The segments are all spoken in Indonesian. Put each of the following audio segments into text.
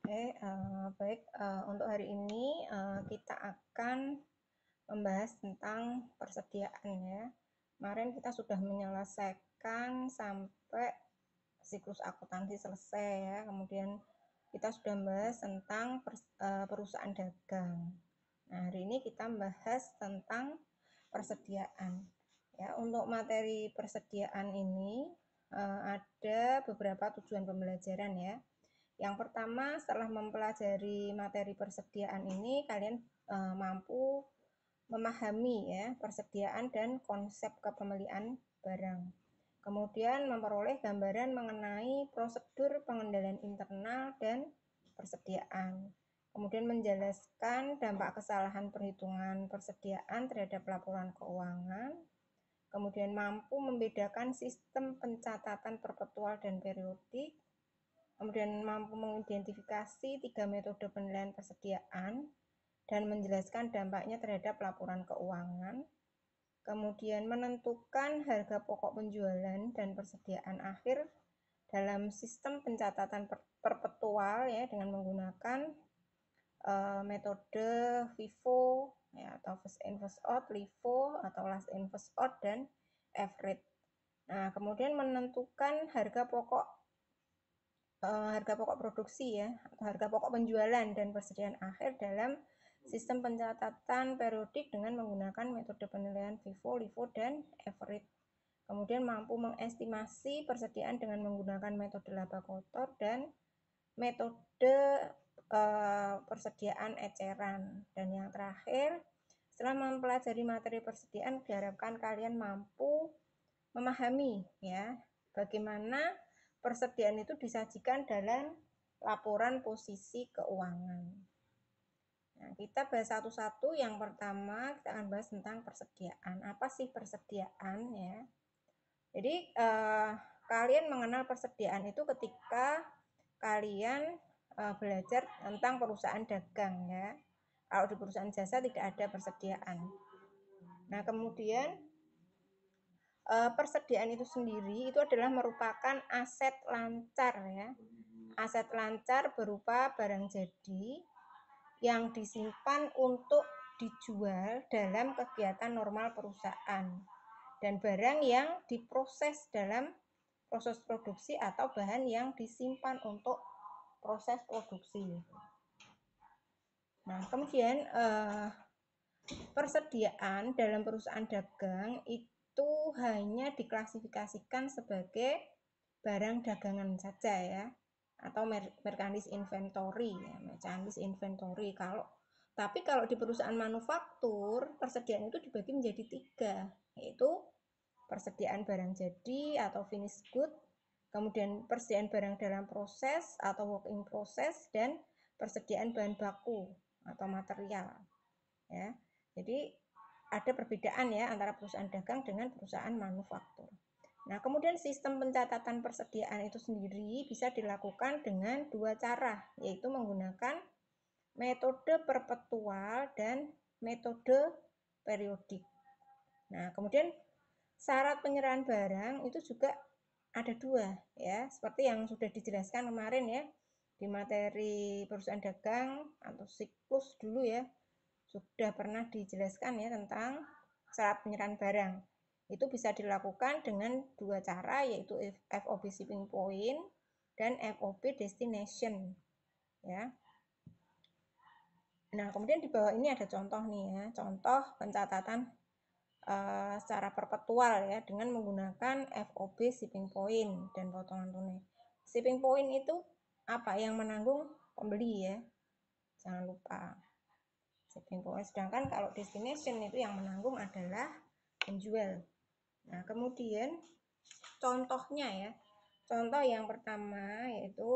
Baik, untuk hari ini kita akan membahas tentang persediaan ya. Kemarin kita sudah menyelesaikan sampai siklus akuntansi selesai ya. Kemudian kita sudah membahas tentang perusahaan dagang. Nah, hari ini kita membahas tentang persediaan. Ya, untuk materi persediaan ini ada beberapa tujuan pembelajaran ya. Yang pertama, setelah mempelajari materi persediaan ini, kalian mampu memahami ya persediaan dan konsep kepemilikan barang. Kemudian memperoleh gambaran mengenai prosedur pengendalian internal dan persediaan. Kemudian menjelaskan dampak kesalahan perhitungan persediaan terhadap laporan keuangan. Kemudian mampu membedakan sistem pencatatan perpetual dan periodik. Kemudian mampu mengidentifikasi 3 metode penilaian persediaan dan menjelaskan dampaknya terhadap laporan keuangan. Kemudian menentukan harga pokok penjualan dan persediaan akhir dalam sistem pencatatan perpetual ya dengan menggunakan metode FIFO ya, atau first in first out, LIFO atau last in first out, dan average. Nah, kemudian menentukan harga pokok produksi ya, atau harga pokok penjualan dan persediaan akhir dalam sistem pencatatan periodik dengan menggunakan metode penilaian FIFO, LIFO, dan average. Kemudian mampu mengestimasi persediaan dengan menggunakan metode laba kotor dan metode persediaan eceran. Dan yang terakhir, setelah mempelajari materi persediaan, diharapkan kalian mampu memahami ya bagaimana persediaan itu disajikan dalam laporan posisi keuangan. Nah, kita bahas satu-satu. Yang pertama, kita akan bahas tentang persediaan. Apa sih persediaan ya? Jadi, kalian mengenal persediaan itu ketika kalian belajar tentang perusahaan dagang ya. Kalau di perusahaan jasa tidak ada persediaan. Nah, kemudian persediaan itu sendiri itu adalah merupakan aset lancar ya. Aset lancar berupa barang jadi yang disimpan untuk dijual dalam kegiatan normal perusahaan dan barang yang diproses dalam proses produksi atau bahan yang disimpan untuk proses produksi. Nah, kemudian persediaan dalam perusahaan dagang itu hanya diklasifikasikan sebagai barang dagangan saja ya, atau merchandise inventory ya, merchandise inventory. Tapi kalau di perusahaan manufaktur, persediaan itu dibagi menjadi 3, yaitu persediaan barang jadi atau finished good, kemudian persediaan barang dalam proses atau work in process, dan persediaan bahan baku atau material ya. Jadi ada perbedaan ya antara perusahaan dagang dengan perusahaan manufaktur. Nah, kemudian sistem pencatatan persediaan itu sendiri bisa dilakukan dengan 2 cara, yaitu menggunakan metode perpetual dan metode periodik. Nah, kemudian syarat penyerahan barang itu juga ada 2 ya, seperti yang sudah dijelaskan kemarin ya di materi perusahaan dagang atau siklus dulu ya, sudah pernah dijelaskan ya tentang syarat penyerahan barang. Itu bisa dilakukan dengan 2 cara, yaitu FOB shipping point dan FOB destination ya. Nah, kemudian di bawah ini ada contoh nih ya, contoh pencatatan secara perpetual ya dengan menggunakan FOB shipping point dan potongan tunai. Shipping point itu apa? Yang menanggung pembeli ya, jangan lupa. Shipping point. Sedangkan kalau destination itu yang menanggung adalah penjual. Nah, kemudian contohnya ya. Contoh yang pertama yaitu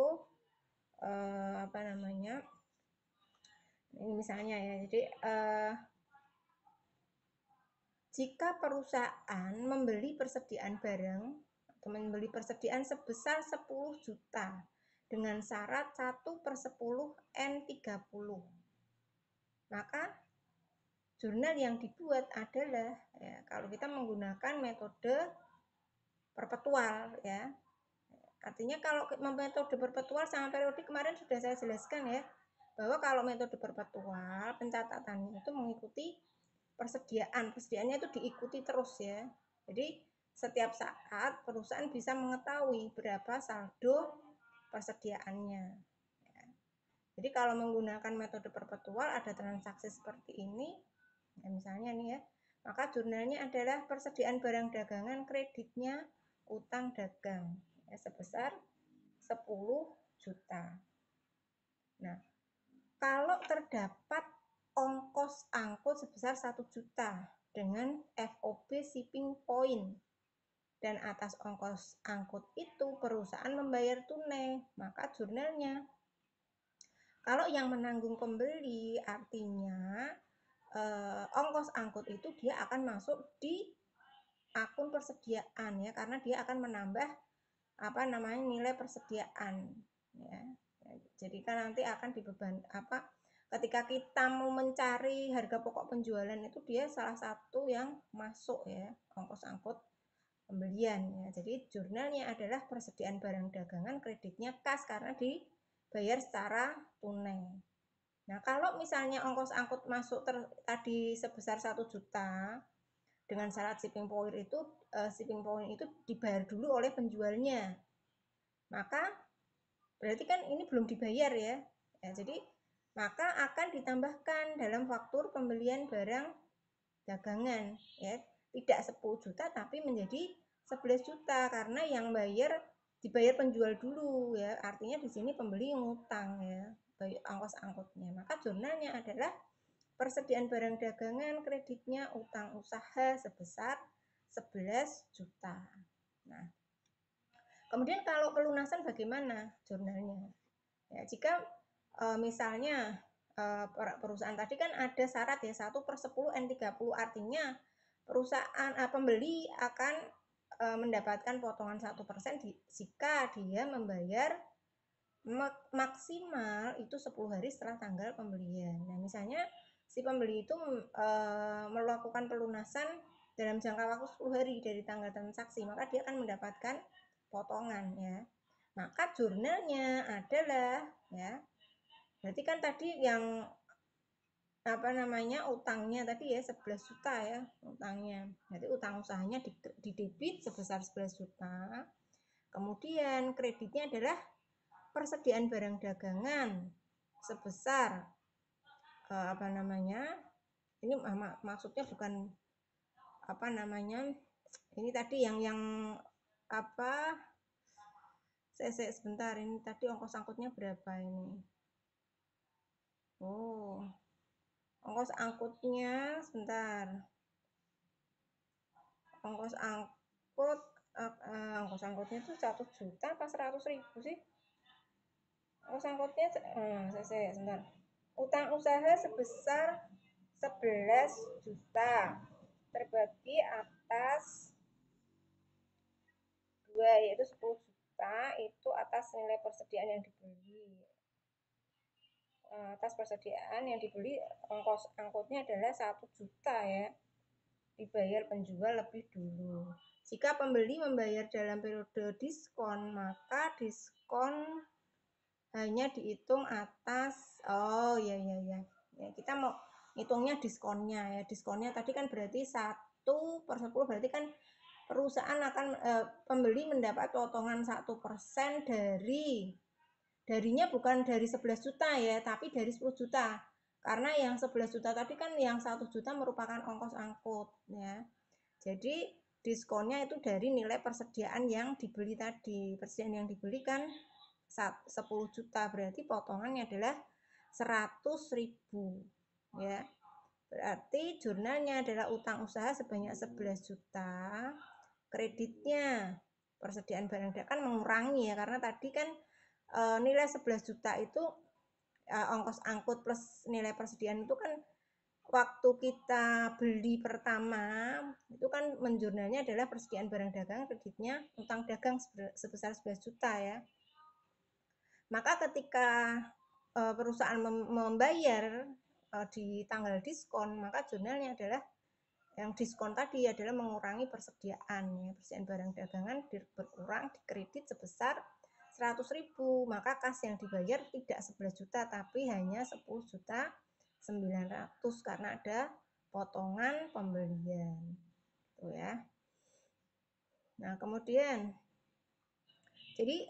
ini misalnya ya. Jadi jika perusahaan membeli persediaan barang atau membeli persediaan sebesar 10 juta dengan syarat 1/10 N30, maka jurnal yang dibuat adalah ya, kalau kita menggunakan metode perpetual ya, Artinya kalau metode perpetual sama periodik kemarin sudah saya jelaskan ya, bahwa kalau metode perpetual pencatatannya itu mengikuti persediaannya itu diikuti terus ya. Jadi setiap saat perusahaan bisa mengetahui berapa saldo persediaannya. Jadi kalau menggunakan metode perpetual ada transaksi seperti ini, ya misalnya nih ya, maka jurnalnya adalah persediaan barang dagangan, kreditnya utang dagang ya, sebesar 10 juta. Nah, kalau terdapat ongkos angkut sebesar 1 juta dengan FOB shipping point dan atas ongkos angkut itu perusahaan membayar tunai, maka jurnalnya kalau yang menanggung pembeli artinya ongkos angkut itu dia akan masuk di akun persediaan ya, karena dia akan menambah nilai persediaan ya. Jadi kan nanti akan dibeban ketika kita mau mencari harga pokok penjualan itu dia salah satu yang masuk ya, ongkos angkut pembelian ya. Jadi jurnalnya adalah persediaan barang dagangan, kreditnya kas karena dibayar secara tunai. Nah, kalau misalnya ongkos angkut masuk tadi sebesar 1 juta dengan syarat shipping point itu dibayar dulu oleh penjualnya. Maka berarti kan ini belum dibayar ya. Ya, jadi maka akan ditambahkan dalam faktur pembelian barang dagangan ya. Tidak 10 juta tapi menjadi 11 juta karena yang dibayar penjual dulu ya. Artinya di sini pembeli ngutang ya, ongkos angkutnya. Maka jurnalnya adalah persediaan barang dagangan, kreditnya utang usaha sebesar 11 juta. Nah, kemudian kalau pelunasan bagaimana jurnalnya? Ya, jika misalnya perusahaan tadi kan ada syarat ya 1/10 N30, artinya perusahaan pembeli akan mendapatkan potongan 1% jika dia membayar maksimal itu 10 hari setelah tanggal pembelian. Nah, misalnya si pembeli itu melakukan pelunasan dalam jangka waktu 10 hari dari tanggal transaksi, maka dia akan mendapatkan potongan ya. Maka jurnalnya adalah ya, berarti kan tadi yang utangnya tadi ya 11 juta ya utangnya. Jadi utang usahanya didebit sebesar 11 juta. Kemudian kreditnya adalah persediaan barang dagangan sebesar ini maksudnya bukan ini tadi yang sebentar, ini tadi ongkos angkutnya berapa ini? Ongkos angkutnya sebentar. Ongkos angkutnya itu 1 juta apa 100.000 sih? Ongkos angkutnya sebentar. Utang usaha sebesar 11 juta terbagi atas 2 yaitu 10 juta itu atas nilai persediaan yang dibeli. Atas persediaan yang dibeli ongkos angkutnya adalah 1 juta ya, dibayar penjual lebih dulu. Jika pembeli membayar dalam periode diskon, maka diskon hanya dihitung atas ya kita mau hitungnya diskonnya ya. Diskonnya tadi kan berarti 1/10, berarti kan perusahaan akan pembeli mendapat potongan 1% darinya bukan dari 11 juta ya, tapi dari 10 juta. Karena yang 11 juta tadi kan yang 1 juta merupakan ongkos angkut ya. Jadi diskonnya itu dari nilai persediaan yang dibeli tadi. Persediaan yang dibeli kan 10 juta, berarti potongannya adalah 100.000 ya. Berarti jurnalnya adalah utang usaha sebanyak 11 juta. Kreditnya persediaan barang dagangan kan mengurangi ya, karena tadi kan nilai 11 juta itu ongkos angkut plus nilai persediaan itu kan waktu kita beli pertama itu kan menjurnalnya adalah persediaan barang dagang, kreditnya utang dagang sebesar 11 juta ya. Maka ketika perusahaan membayar di tanggal diskon, maka jurnalnya adalah yang diskon tadi adalah mengurangi persediaan ya. Persediaan barang dagangan berkurang di kredit sebesar 100.000, maka kas yang dibayar tidak 11 juta tapi hanya 10.900.000 karena ada potongan pembelian. Tuh ya. Nah, kemudian jadi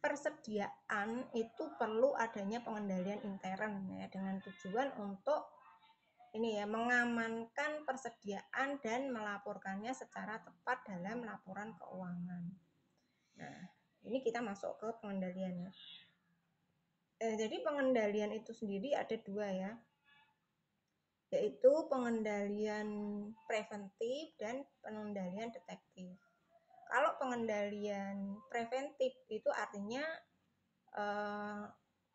persediaan itu perlu adanya pengendalian intern ya, dengan tujuan untuk ini ya, mengamankan persediaan dan melaporkannya secara tepat dalam laporan keuangan. Nah, ini kita masuk ke pengendalian ya. Jadi pengendalian itu sendiri ada dua ya, yaitu pengendalian preventif dan pengendalian detektif. Kalau pengendalian preventif itu artinya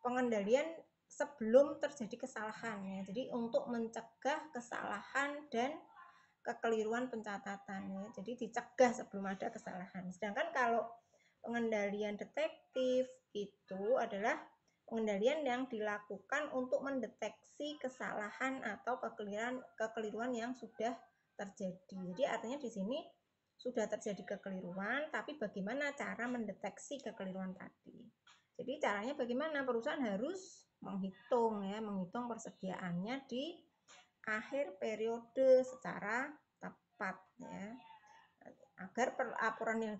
pengendalian sebelum terjadi kesalahan ya. Jadi untuk mencegah kesalahan dan kekeliruan pencatatan ya. Jadi dicegah sebelum ada kesalahan. Sedangkan kalau pengendalian detektif itu adalah pengendalian yang dilakukan untuk mendeteksi kesalahan atau kekeliruan yang sudah terjadi. Jadi artinya di sini sudah terjadi kekeliruan, tapi bagaimana cara mendeteksi kekeliruan tadi. Jadi caranya bagaimana? Perusahaan harus menghitung persediaannya di akhir periode secara tepat ya. Agar laporan yang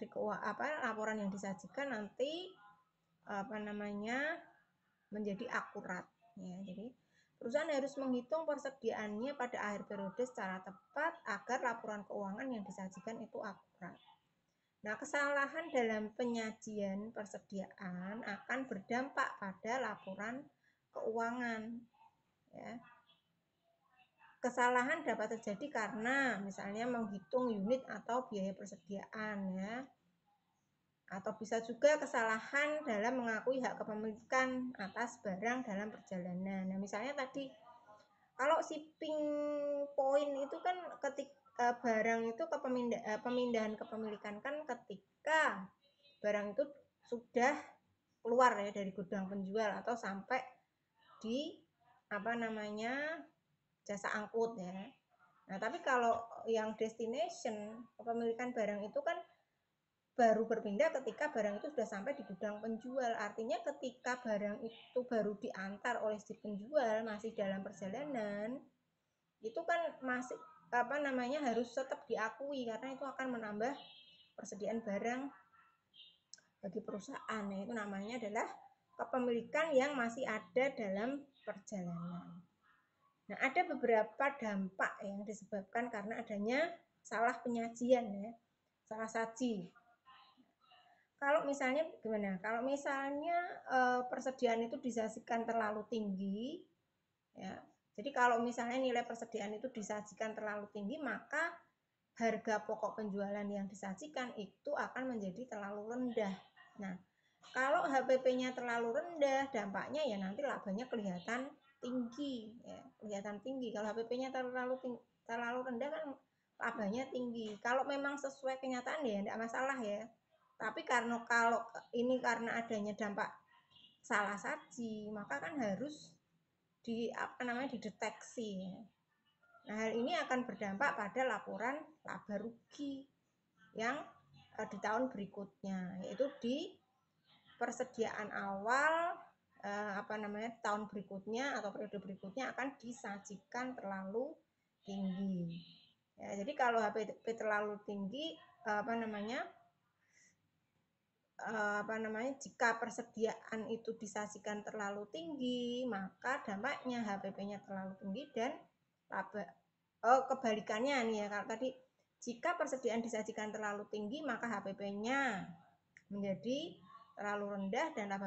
disajikan nanti menjadi akurat ya. Jadi perusahaan harus menghitung persediaannya pada akhir periode secara tepat agar laporan keuangan yang disajikan itu akurat. Nah, kesalahan dalam penyajian persediaan akan berdampak pada laporan keuangan. Ya. Kesalahan dapat terjadi karena misalnya menghitung unit atau biaya persediaan ya. Atau bisa juga kesalahan dalam mengakui hak kepemilikan atas barang dalam perjalanan. Nah, misalnya tadi kalau shipping point itu kan ketika barang itu pemindahan kepemilikan kan ketika barang itu sudah keluar ya dari gudang penjual atau sampai di jasa angkut ya. Nah, tapi kalau yang destination kepemilikan barang itu kan baru berpindah ketika barang itu sudah sampai di gudang penjual. Artinya ketika barang itu baru diantar oleh si penjual masih dalam perjalanan, itu kan masih harus tetap diakui karena itu akan menambah persediaan barang bagi perusahaan. Itu namanya adalah kepemilikan yang masih ada dalam perjalanan. Nah, ada beberapa dampak yang disebabkan karena adanya salah penyajian ya, salah saji. Kalau misalnya gimana? Kalau misalnya persediaan itu disajikan terlalu tinggi ya. Jadi kalau misalnya nilai persediaan itu disajikan terlalu tinggi, maka harga pokok penjualan yang disajikan itu akan menjadi terlalu rendah. Nah, kalau HPP-nya terlalu rendah, dampaknya ya nanti labanya kelihatan tinggi ya, kelihatan tinggi. Kalau HPP-nya terlalu rendah kan labanya tinggi. Kalau memang sesuai kenyataan ya tidak masalah ya. Tapi kalau ini karena adanya dampak salah saji, maka kan harus dideteksi. Nah, hal ini akan berdampak pada laporan laba rugi yang di tahun berikutnya, yaitu di persediaan awal tahun berikutnya atau periode berikutnya akan disajikan terlalu tinggi. Ya, jadi kalau HPP terlalu tinggi jika persediaan itu disajikan terlalu tinggi, maka dampaknya HPP-nya terlalu tinggi dan laba kebalikannya nih ya, kalau tadi jika persediaan disajikan terlalu tinggi maka HPP-nya menjadi terlalu rendah dan laba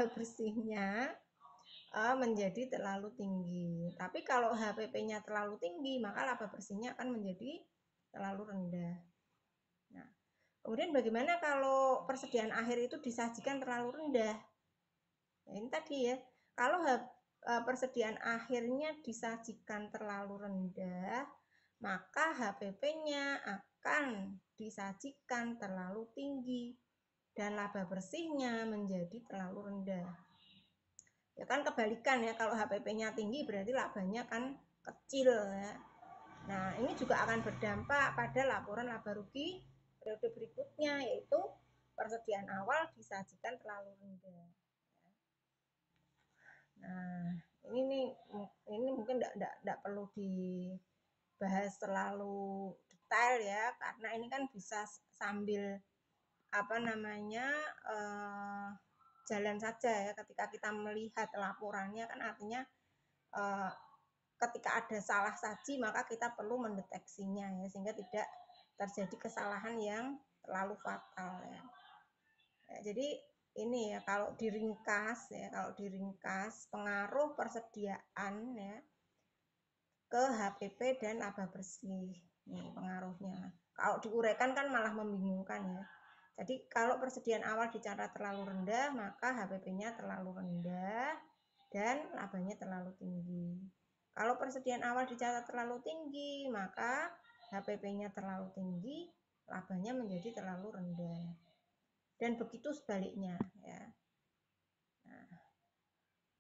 bersihnya menjadi terlalu tinggi. Tapi kalau HPP-nya terlalu tinggi maka laba bersihnya akan menjadi terlalu rendah. Nah, kemudian bagaimana kalau persediaan akhir itu disajikan terlalu rendah? Nah, ini tadi ya, kalau persediaan akhirnya disajikan terlalu rendah, maka HPP-nya akan disajikan terlalu tinggi dan laba bersihnya menjadi terlalu rendah. Ya kan kebalikan ya, kalau HPP-nya tinggi berarti labanya kan kecil ya. Nah, ini juga akan berdampak pada laporan laba rugi periode berikutnya, yaitu persediaan awal disajikan terlalu rendah. Nah, ini mungkin tidak perlu dibahas terlalu detail ya, karena ini kan bisa sambil jalan saja ya. Ketika kita melihat laporannya kan artinya ketika ada salah saji maka kita perlu mendeteksinya ya, sehingga tidak terjadi kesalahan yang terlalu fatal ya. Jadi ini ya, kalau diringkas pengaruh persediaan ya ke HPP dan laba bersih. Nih pengaruhnya. Kalau diuraikan kan malah membingungkan ya. Jadi kalau persediaan awal dicatat terlalu rendah, maka HPP-nya terlalu rendah dan labanya terlalu tinggi. Kalau persediaan awal dicatat terlalu tinggi, maka HPP-nya terlalu tinggi, labanya menjadi terlalu rendah. Dan begitu sebaliknya ya. Nah,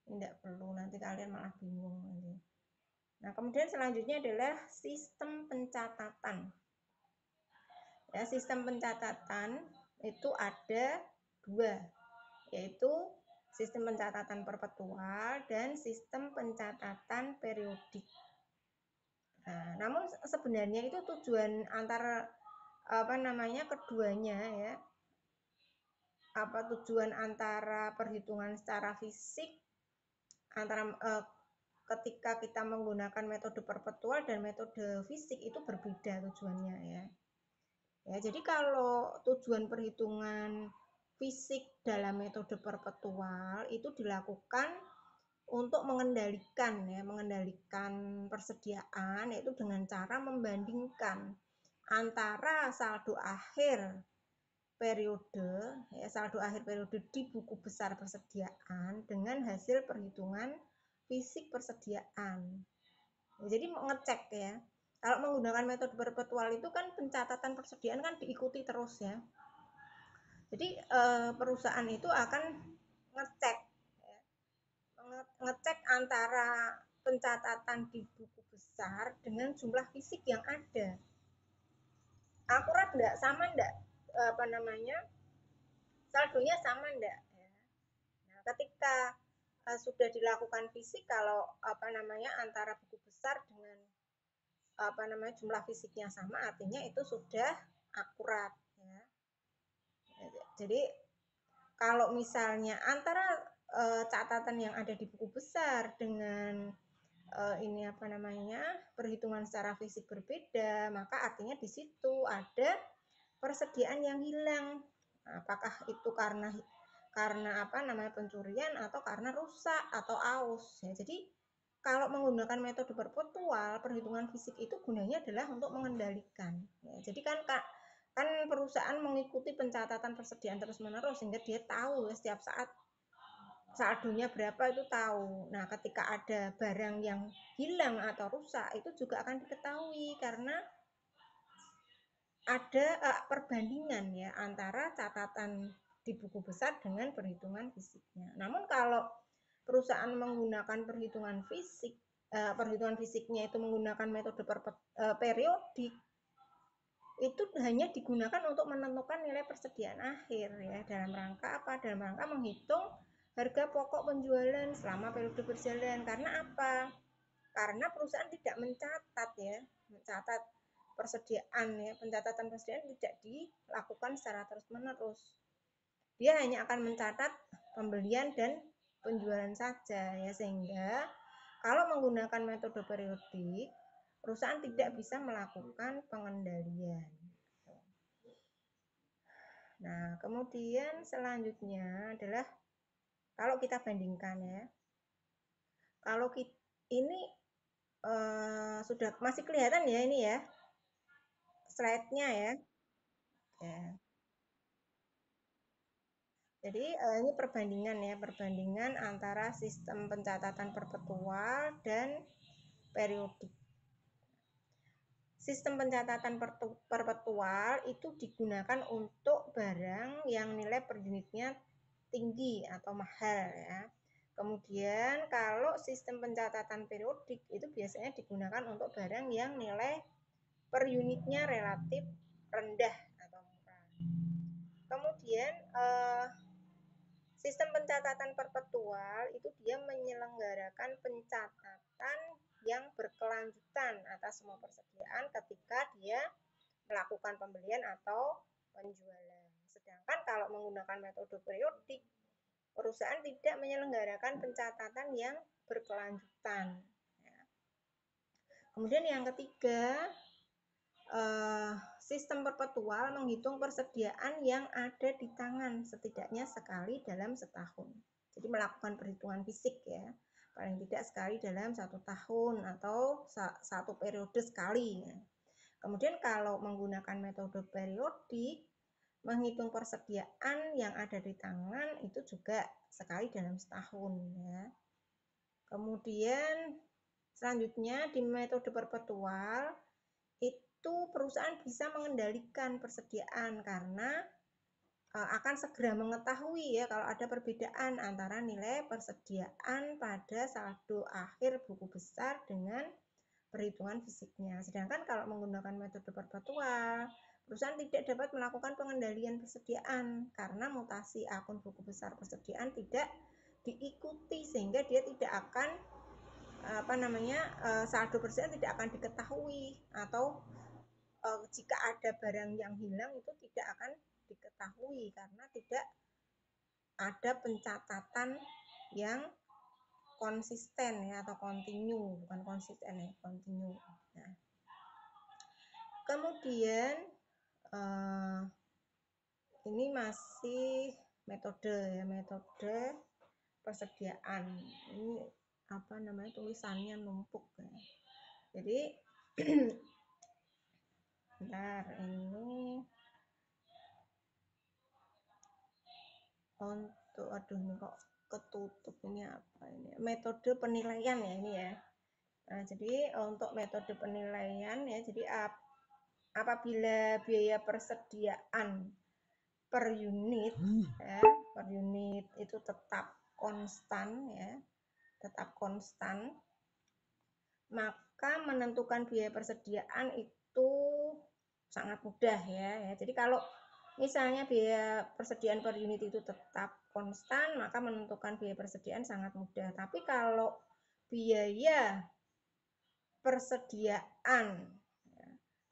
ini tidak perlu, nanti kalian malah bingung nanti. Nah, kemudian selanjutnya adalah sistem pencatatan. Ya, sistem pencatatan itu ada dua, yaitu sistem pencatatan perpetual dan sistem pencatatan periodik. Nah, namun sebenarnya itu tujuan antara keduanya ya. Tujuan antara perhitungan secara fisik ketika kita menggunakan metode perpetual dan metode fisik itu berbeda tujuannya ya. Ya, jadi kalau tujuan perhitungan fisik dalam metode perpetual itu dilakukan untuk mengendalikan persediaan, yaitu dengan cara membandingkan antara saldo akhir periode di buku besar persediaan dengan hasil perhitungan fisik persediaan. Jadi ngecek ya. Kalau menggunakan metode perpetual itu kan pencatatan persediaan kan diikuti terus ya. Jadi perusahaan itu akan ngecek antara pencatatan di buku besar dengan jumlah fisik yang ada. Akurat enggak? Sama enggak? Saldonya sama enggak? Nah, ketika sudah dilakukan fisik, kalau antara buku besar dengan jumlah fisiknya sama, artinya itu sudah akurat ya. Jadi kalau misalnya antara catatan yang ada di buku besar dengan perhitungan secara fisik berbeda, maka artinya di situ ada persediaan yang hilang. Apakah itu karena pencurian atau karena rusak atau aus ya. Jadi kalau menggunakan metode perpetual, perhitungan fisik itu gunanya adalah untuk mengendalikan. Ya, jadi kan perusahaan mengikuti pencatatan persediaan terus-menerus sehingga dia tahu ya, setiap saat saldonya berapa itu tahu. Nah, ketika ada barang yang hilang atau rusak itu juga akan diketahui karena ada perbandingan ya antara catatan di buku besar dengan perhitungan fisiknya. Namun kalau perusahaan menggunakan perhitungan fisiknya itu menggunakan metode periodik, itu hanya digunakan untuk menentukan nilai persediaan akhir ya. Dalam rangka apa? Dalam rangka menghitung harga pokok penjualan selama periode berjalan. Karena apa? Karena perusahaan tidak mencatat persediaan ya. Pencatatan persediaan tidak dilakukan secara terus-menerus. Dia hanya akan mencatat pembelian dan penjualan saja ya, sehingga kalau menggunakan metode periodik, perusahaan tidak bisa melakukan pengendalian. Nah, kemudian selanjutnya adalah kalau kita bandingkan ya. Kalau ini sudah masih kelihatan ya ini ya slide-nya ya. Jadi ini perbandingan antara sistem pencatatan perpetual dan periodik. Sistem pencatatan perpetual itu digunakan untuk barang yang nilai per unitnya tinggi atau mahal ya. Kemudian kalau sistem pencatatan periodik itu biasanya digunakan untuk barang yang nilai per unitnya relatif rendah atau murah. Kemudian sistem pencatatan perpetual itu dia menyelenggarakan pencatatan yang berkelanjutan atas semua persediaan ketika dia melakukan pembelian atau penjualan. Sedangkan kalau menggunakan metode periodik, perusahaan tidak menyelenggarakan pencatatan yang berkelanjutan. Kemudian yang ketiga, sistem perpetual menghitung persediaan yang ada di tangan setidaknya sekali dalam setahun. Jadi melakukan perhitungan fisik ya, paling tidak sekali dalam 1 tahun atau 1 periode sekali. Kemudian kalau menggunakan metode periodik, menghitung persediaan yang ada di tangan itu juga sekali dalam setahun ya. Kemudian selanjutnya di metode perpetual itu perusahaan bisa mengendalikan persediaan karena akan segera mengetahui ya kalau ada perbedaan antara nilai persediaan pada saldo akhir buku besar dengan perhitungan fisiknya. Sedangkan kalau menggunakan metode perpetual, perusahaan tidak dapat melakukan pengendalian persediaan karena mutasi akun buku besar persediaan tidak diikuti sehingga dia tidak akan saldo persediaan tidak akan diketahui atau jika ada barang yang hilang itu tidak akan diketahui karena tidak ada pencatatan yang konsisten ya atau kontinu, bukan konsisten ya, kontinu. Nah, kemudian ini masih metode persediaan. Ini tulisannya numpuk ya. Jadi bentar, ini untuk ini kok ketutup, ini apa ini? Metode penilaian ya ini ya. Nah, jadi untuk metode penilaian ya, jadi apabila biaya persediaan per unit ya, per unit itu tetap konstan ya, tetap konstan, maka menentukan biaya persediaan itu sangat mudah ya. Jadi kalau misalnya biaya persediaan per unit itu tetap konstan, maka menentukan biaya persediaan sangat mudah. Tapi kalau biaya persediaan,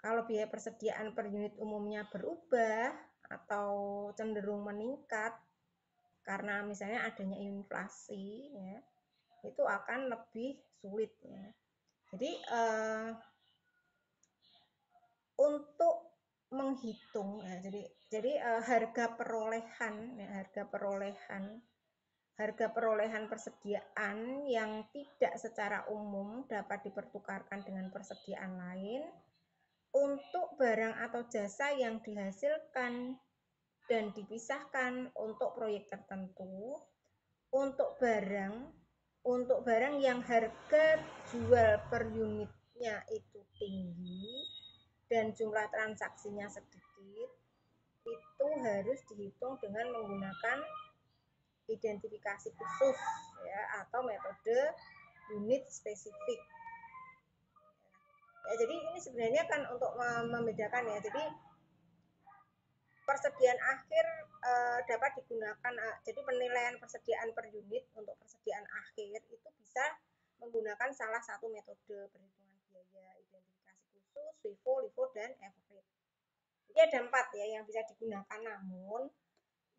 kalau biaya persediaan per unit umumnya berubah atau cenderung meningkat karena misalnya adanya inflasi, ya, itu akan lebih sulit. Ya. Jadi untuk menghitung, ya, jadi harga perolehan persediaan yang tidak secara umum dapat dipertukarkan dengan persediaan lain untuk barang atau jasa yang dihasilkan dan dipisahkan untuk proyek tertentu, untuk barang yang harga jual per unitnya itu tinggi dan jumlah transaksinya sedikit, itu harus dihitung dengan menggunakan identifikasi khusus ya atau metode unit spesifik. Ya, jadi ini sebenarnya kan untuk membedakan ya. Jadi persediaan akhir dapat digunakan, jadi penilaian persediaan per unit untuk persediaan akhir itu bisa menggunakan salah satu metode perhitungan biaya identifikasi khusus, FIFO, LIFO, dan average. Jadi ada 4 ya yang bisa digunakan, namun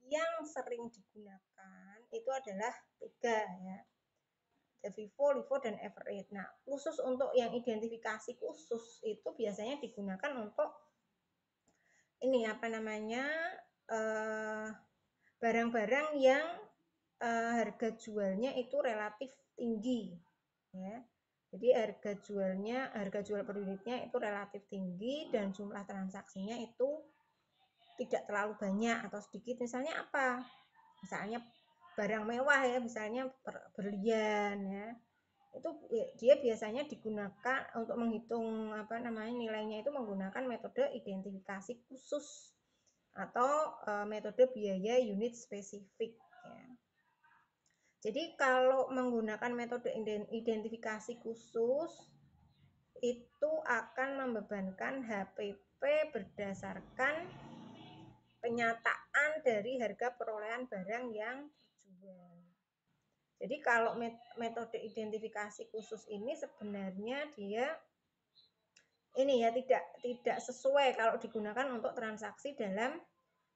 yang sering digunakan itu adalah 3 ya. FIFO, LIFO, dan average. Nah, khusus untuk yang identifikasi khusus itu biasanya digunakan untuk ini barang-barang yang harga jualnya itu relatif tinggi ya. Jadi harga jual per unitnya itu relatif tinggi dan jumlah transaksinya itu tidak terlalu banyak atau sedikit. Misalnya apa? Misalnya barang mewah ya, misalnya berlian ya. Itu dia biasanya digunakan untuk menghitung nilainya itu menggunakan metode identifikasi khusus atau metode biaya unit spesifik ya. Jadi kalau menggunakan metode identifikasi khusus itu akan membebankan HPP berdasarkan penyataan dari harga perolehan barang yang dijual. Jadi kalau metode identifikasi khusus ini sebenarnya dia ini ya tidak sesuai kalau digunakan untuk transaksi dalam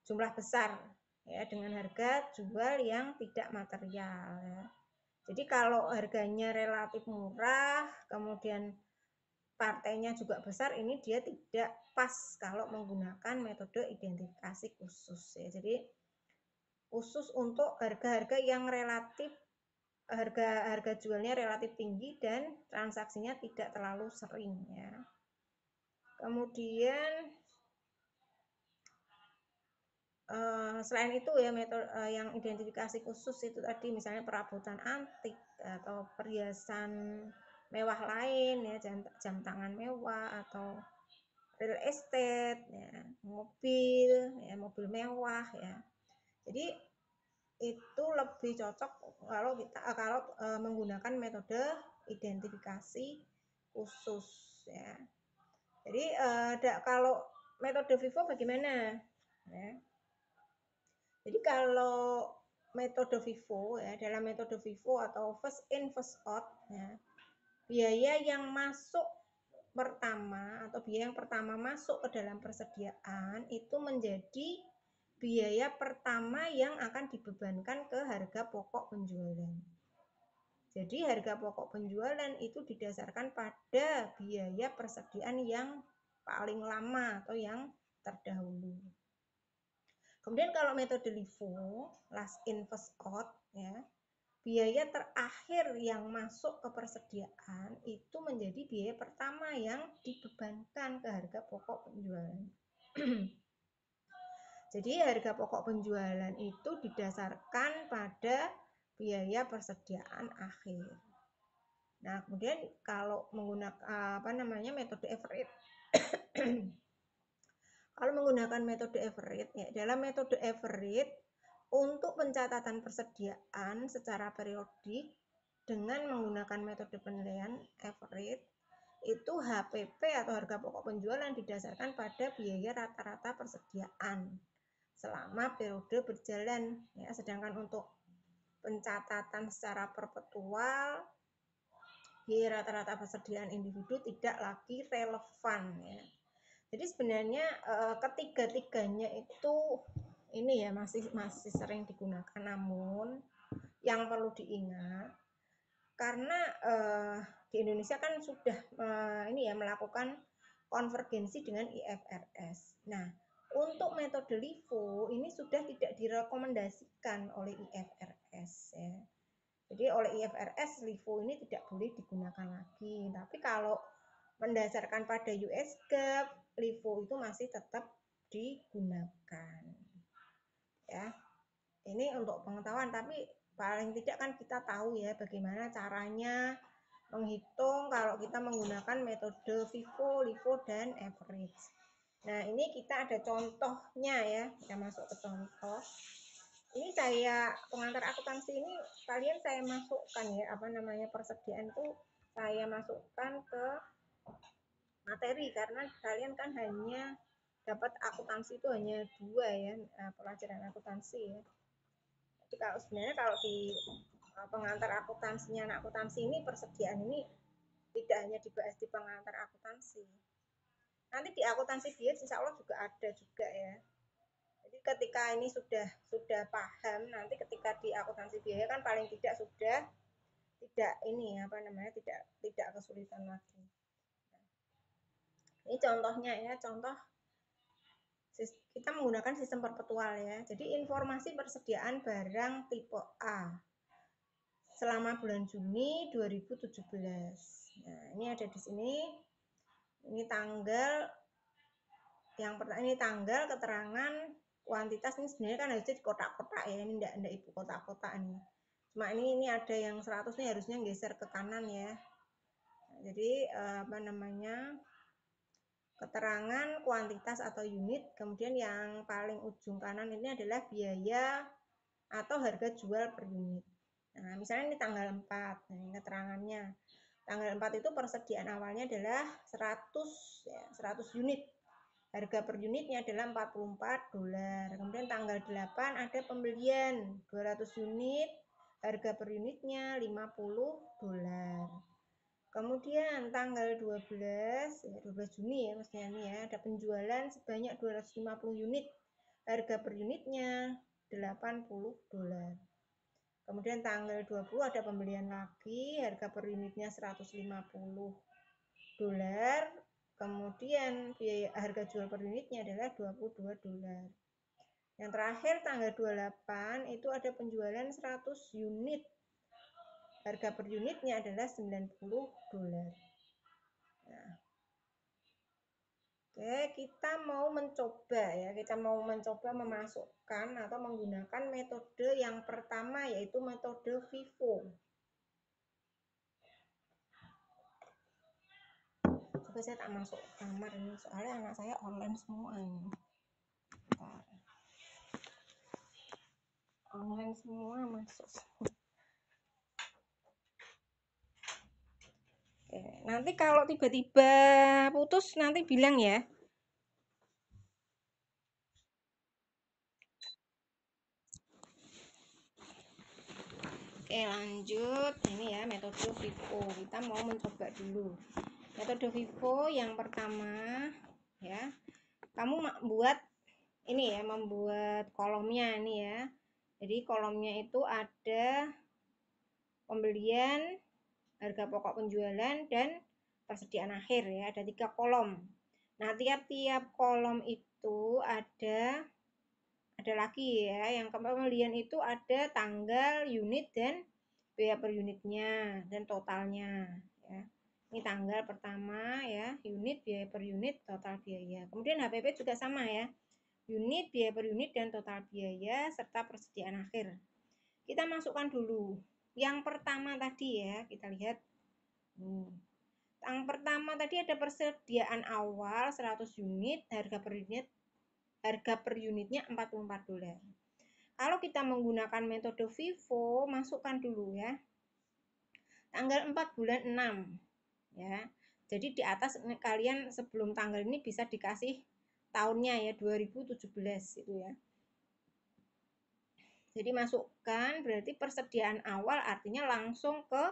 jumlah besar ya dengan harga jual yang tidak material ya. Jadi kalau harganya relatif murah, kemudian partainya juga besar, ini dia tidak pas kalau menggunakan metode identifikasi khusus ya. Jadi khusus untuk harga-harga yang relatif harga jualnya relatif tinggi dan transaksinya tidak terlalu sering ya. Kemudian selain itu ya metode yang identifikasi khusus itu tadi misalnya perabotan antik atau perhiasan mewah lain ya, jam tangan mewah atau real estate ya, mobil mewah ya. Jadi itu lebih cocok kalau menggunakan metode identifikasi khusus ya. Jadi kalau metode FIFO bagaimana ya? Jadi kalau metode FIFO ya, dalam metode FIFO atau first in first out ya, biaya yang masuk pertama atau biaya yang pertama masuk ke dalam persediaan itu menjadi biaya pertama yang akan dibebankan ke harga pokok penjualan. Jadi harga pokok penjualan itu didasarkan pada biaya persediaan yang paling lama atau yang terdahulu. Kemudian kalau metode LIFO, last in first out ya, biaya terakhir yang masuk ke persediaan itu menjadi biaya pertama yang dibebankan ke harga pokok penjualan. Jadi harga pokok penjualan itu didasarkan pada biaya persediaan akhir. Nah, kemudian kalau menggunakan metode average kalau menggunakan metode average ya, dalam metode average untuk pencatatan persediaan secara periodik dengan menggunakan metode penilaian average itu HPP atau harga pokok penjualan didasarkan pada biaya rata-rata persediaan selama periode berjalan ya, sedangkan untuk pencatatan secara perpetual biaya rata-rata persediaan individu tidak lagi relevan ya. Jadi sebenarnya ketiga-tiganya itu ini ya masih sering digunakan, namun yang perlu diingat karena di Indonesia kan sudah ini ya melakukan konvergensi dengan IFRS. Nah, untuk metode LIFO ini sudah tidak direkomendasikan oleh IFRS ya. Jadi oleh IFRS LIFO ini tidak boleh digunakan lagi. Tapi kalau mendasarkan pada US GAAP, LIFO itu masih tetap digunakan. Ya. Ini untuk pengetahuan, tapi paling tidak kan kita tahu ya bagaimana caranya menghitung kalau kita menggunakan metode FIFO, LIFO, dan average. Nah, ini kita ada contohnya ya. Kita masuk ke contoh. Ini saya pengantar akuntansi ini kalian saya masukkan ya persediaan itu saya masukkan ke materi karena kalian kan hanya dapat akuntansi itu hanya 2 ya pelajaran akuntansi ya. Jadi sebenarnya kalau di pengantar akuntansinya anak akuntansi ini persediaan ini tidak hanya dibahas di pengantar akuntansi. Nanti di akuntansi bias insya Allah juga ada juga ya. Jadi ketika ini sudah paham, nanti ketika di akuntansi biaya kan paling tidak sudah tidak ini tidak kesulitan lagi. Ini contohnya ya, contoh kita menggunakan sistem perpetual ya. Jadi informasi persediaan barang tipe A selama bulan Juni 2017. Nah, ini ada di sini. Ini tanggal yang pertama, ini tanggal, keterangan, kuantitas. Ini sebenarnya kan harusnya di kotak-kotak ya. Ini enggak ibu kotak-kotak nih. Cuma ini ada yang 100 nih harusnya geser ke kanan ya. Nah, jadi keterangan kuantitas atau unit, kemudian yang paling ujung kanan ini adalah biaya atau harga jual per unit. Nah, misalnya ini tanggal 4, nah, keterangannya. Tanggal 4 itu persediaan awalnya adalah 100, ya, 100 unit. Harga per unitnya adalah $44. Kemudian tanggal 8 ada pembelian 200 unit, harga per unitnya $50. Kemudian tanggal 12, ya 12 Juni ya maksudnya ini ya, ada penjualan sebanyak 250 unit, harga per unitnya $80. Kemudian tanggal 20 ada pembelian lagi, harga per unitnya $150. Kemudian biaya harga jual per unitnya adalah $22. Yang terakhir tanggal 28 itu ada penjualan 100 unit. Harga per unitnya adalah $90. Nah, oke, kita mau mencoba ya, kita mau mencoba memasukkan atau menggunakan metode yang pertama yaitu metode FIFO. Coba saya tak masuk kamar ini soalnya anak saya online semua ini. Bentar. Online semua masuk. Oke, nanti kalau tiba-tiba putus nanti bilang ya. Oke, lanjut. Ini ya metode FIFO. Kita mau mencoba dulu. Metode FIFO yang pertama ya. Kamu buat ini ya, membuat kolomnya ini ya. Jadi kolomnya itu ada pembelian, harga pokok penjualan, dan persediaan akhir ya. Ada 3 kolom. Nah, tiap-tiap kolom itu ada lagi ya. Yang pembelian itu ada tanggal, unit, dan biaya per unitnya dan totalnya ya. Ini tanggal pertama ya, unit, biaya per unit, total biaya. Kemudian HPP juga sama ya. Unit, biaya per unit, dan total biaya serta persediaan akhir. Kita masukkan dulu. Yang pertama tadi ya, kita lihat. Yang pertama tadi ada persediaan awal 100 unit, harga per unitnya $44. Kalau kita menggunakan metode FIFO, masukkan dulu ya. Tanggal 4 bulan 6 ya. Jadi di atas kalian sebelum tanggal ini bisa dikasih tahunnya ya, 2017 itu ya. Jadi masukkan berarti persediaan awal artinya langsung ke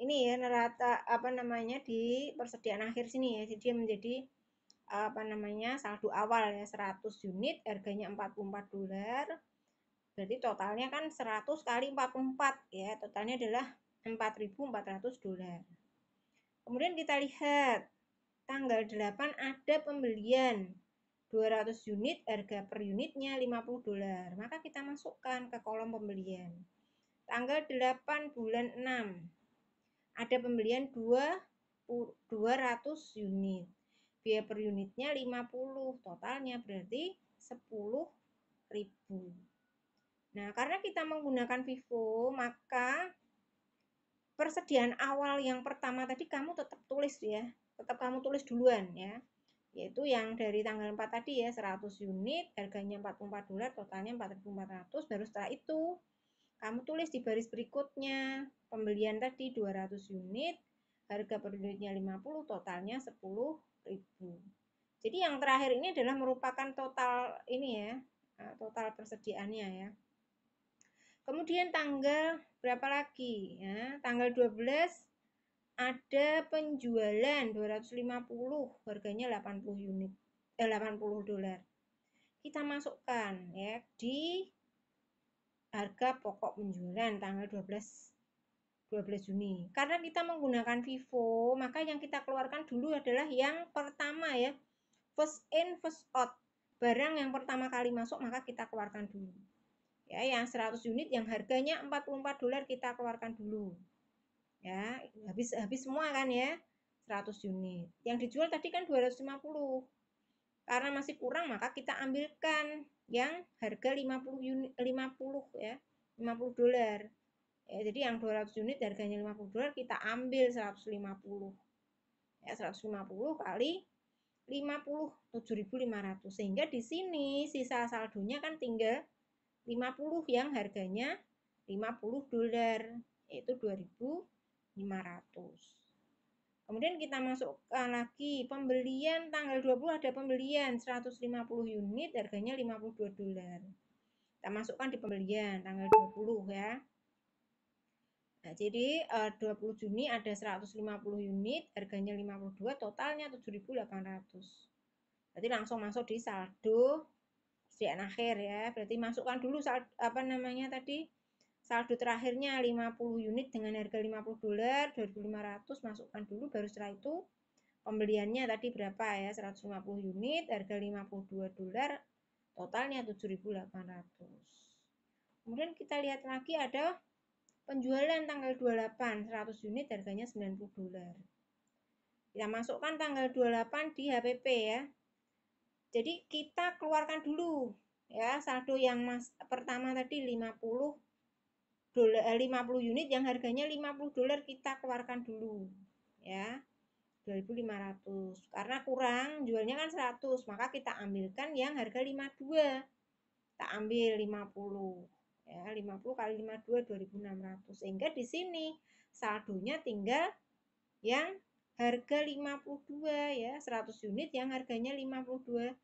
ini ya, nerata apa namanya di persediaan akhir sini ya. Jadi dia menjadi apa namanya saldo awal ya, 100 unit harganya $44. Berarti totalnya kan 100 kali 44 ya, totalnya adalah $4.400. Kemudian kita lihat tanggal 8 ada pembelian 200 unit, harga per unitnya $50. Maka kita masukkan ke kolom pembelian. Tanggal 8 bulan 6 ada pembelian 200 unit. Biaya per unitnya 50, totalnya berarti 10.000. Nah, karena kita menggunakan FIFO, maka persediaan awal yang pertama tadi kamu tetap tulis ya. Tetap kamu tulis duluan ya. Yaitu yang dari tanggal 4 tadi ya, 100 unit, harganya $44, totalnya $4.400. Baru setelah itu kamu tulis di baris berikutnya, pembelian tadi 200 unit, harga per unitnya 50, totalnya 10.000. Jadi yang terakhir ini adalah merupakan total ini ya, total persediaannya ya. Kemudian tanggal berapa lagi ya? Tanggal 12 ada penjualan 250, harganya 80 unit. $80. Kita masukkan ya di harga pokok penjualan tanggal 12 Juni. Karena kita menggunakan FIFO, maka yang kita keluarkan dulu adalah yang pertama ya. First in, first out. Barang yang pertama kali masuk maka kita keluarkan dulu. Ya, yang 100 unit yang harganya $44 kita keluarkan dulu. Ya, habis semua kan ya. 100 unit. Yang dijual tadi kan 250. Karena masih kurang maka kita ambilkan yang harga 50 unit 50 ya. $50. Ya, jadi yang 200 unit harganya $50 kita ambil 150. Ya, 150 kali 50 7.500. Sehingga di sini sisa saldonya kan tinggal 50 yang harganya $50, yaitu 2.500. Kemudian kita masukkan lagi pembelian tanggal 20, ada pembelian 150 unit harganya $52. Kita masukkan di pembelian tanggal 20 ya. Nah, jadi 20 Juni ada 150 unit harganya 52, totalnya 7.800. Berarti langsung masuk di saldo persediaan akhir ya. Berarti masukkan dulu saldo, saldo terakhirnya 50 unit dengan harga $50, 2.500 masukkan dulu, baru setelah itu pembeliannya tadi berapa ya, 150 unit harga $52, totalnya 7.800. Kemudian kita lihat lagi ada penjualan tanggal 28, 100 unit harganya $90. Kita masukkan tanggal 28 di HPP ya. Jadi kita keluarkan dulu ya saldo yang pertama tadi 50 unit yang harganya $50 kita keluarkan dulu ya. 2.500 karena kurang jualnya kan 100, maka kita ambilkan yang harga 52. Kita ambil 50 ya, 50 kali 52 2.600, sehingga di sini saldonya tinggal yang harga 52 ya, 100 unit yang harganya $52,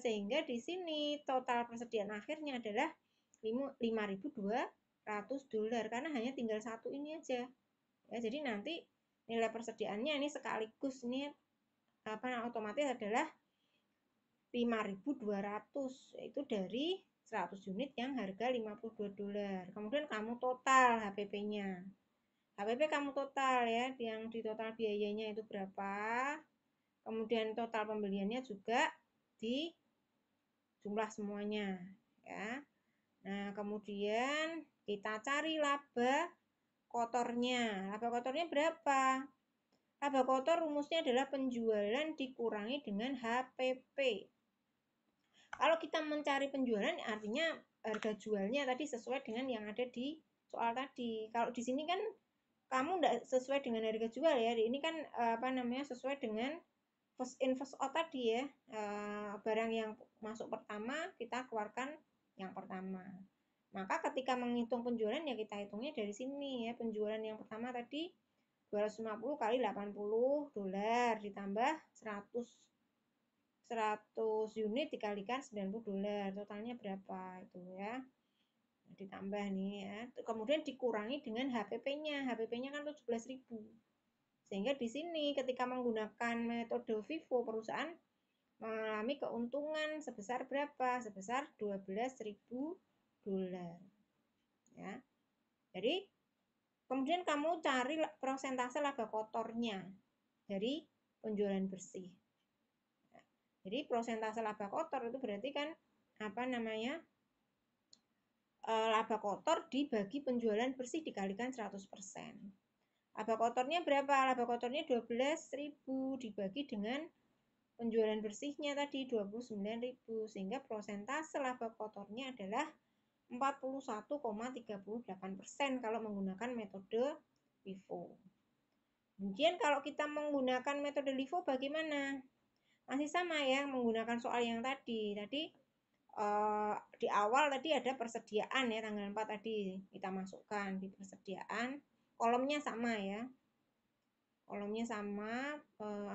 sehingga di sini total persediaan akhirnya adalah $5.200 karena hanya tinggal satu ini aja ya. Jadi nanti nilai persediaannya ini sekaligus ini otomatis adalah 5.200, yaitu dari 100 unit yang harga $52. Kemudian kamu total HPP-nya. HPP kamu total ya, yang di total biayanya itu berapa. Kemudian total pembeliannya juga di jumlah semuanya ya. Nah, kemudian kita cari laba kotornya. Laba kotornya berapa? Laba kotor rumusnya adalah penjualan dikurangi dengan HPP. Kalau kita mencari penjualan artinya harga jualnya tadi sesuai dengan yang ada di soal tadi. Kalau di sini kan kamu tidak sesuai dengan harga jual ya. Ini kan sesuai dengan first in first out tadi ya. Barang yang masuk pertama kita keluarkan yang pertama. Maka ketika menghitung penjualan ya kita hitungnya dari sini ya. Penjualan yang pertama tadi 250 kali $80 ditambah 100 unit dikalikan $90, totalnya berapa itu ya, ditambah nih ya, kemudian dikurangi dengan HPP-nya. HPP-nya kan 17.000, sehingga di sini ketika menggunakan metode FIFO perusahaan mengalami keuntungan sebesar berapa? Sebesar $12.000 ya. Jadi kemudian kamu cari persentase laba kotornya dari penjualan bersih. Jadi persentase laba kotor itu berarti kan laba kotor dibagi penjualan bersih dikalikan 100%. Laba kotornya berapa? Laba kotornya 12.000 dibagi dengan penjualan bersihnya tadi 29.000, sehingga persentase laba kotornya adalah 41,38% kalau menggunakan metode FIFO. Kemudian kalau kita menggunakan metode LIFO bagaimana? Masih sama ya, menggunakan soal yang tadi di awal tadi ada persediaan ya, tanggal 4 tadi kita masukkan di persediaan, kolomnya sama ya,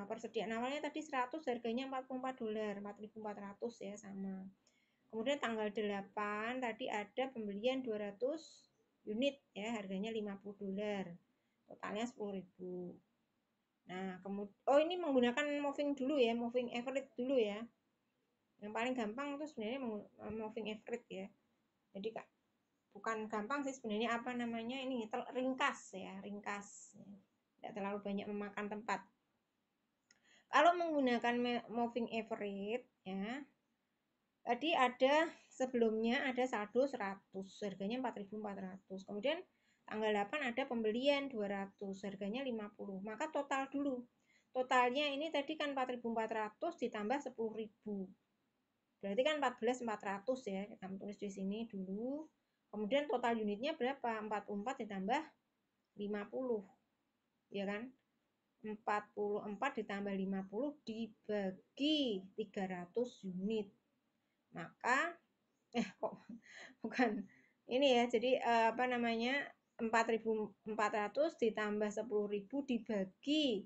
persediaan awalnya tadi 100, harganya $44, 4.400 ya, sama. Kemudian tanggal 8 tadi ada pembelian 200 unit ya, harganya $50, totalnya 10.000. Nah, kemudian ini menggunakan moving dulu ya, moving average dulu ya. Yang paling gampang itu sebenarnya moving average ya. Jadi bukan gampang sih sebenarnya, ini ringkas ya, ringkas. Tidak terlalu banyak memakan tempat. Kalau menggunakan moving average ya, tadi ada sebelumnya ada saldo 100, harganya 4.400. Kemudian tanggal 8 ada pembelian 200, harganya 50. Maka total dulu. Totalnya ini tadi kan 4.400 ditambah 10.000. Berarti kan 14.400 ya. Kita tulis di sini dulu. Kemudian total unitnya berapa? 44 ditambah 50. Ya kan? 44 ditambah 50 dibagi 300 unit. Maka kok bukan ini ya, jadi apa namanya, 4.400 ditambah 10.000 dibagi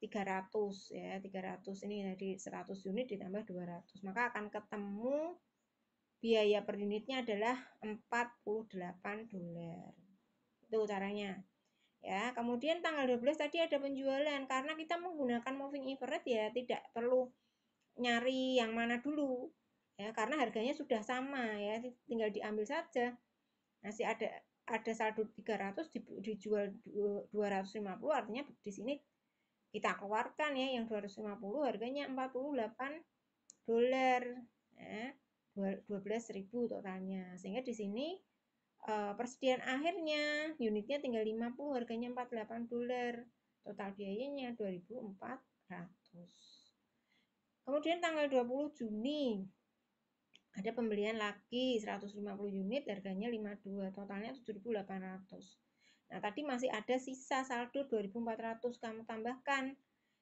300 ya, 300 ini jadi 100 unit ditambah 200, maka akan ketemu biaya per unitnya adalah $48. Itu caranya ya. Kemudian tanggal 12 tadi ada penjualan, karena kita menggunakan moving average ya, tidak perlu nyari yang mana dulu ya, karena harganya sudah sama ya, tinggal diambil saja. Masih ada saldo 300 dijual 250, artinya di sini kita keluarkan ya yang 250 harganya $48 ya, 12.000 totalnya, sehingga di sini persediaan akhirnya unitnya tinggal 50, harganya $48, total biayanya 2.400. Kemudian tanggal 20 Juni ada pembelian lagi 150 unit, harganya 52, totalnya 7.800. Nah, tadi masih ada sisa saldo 2.400, kamu tambahkan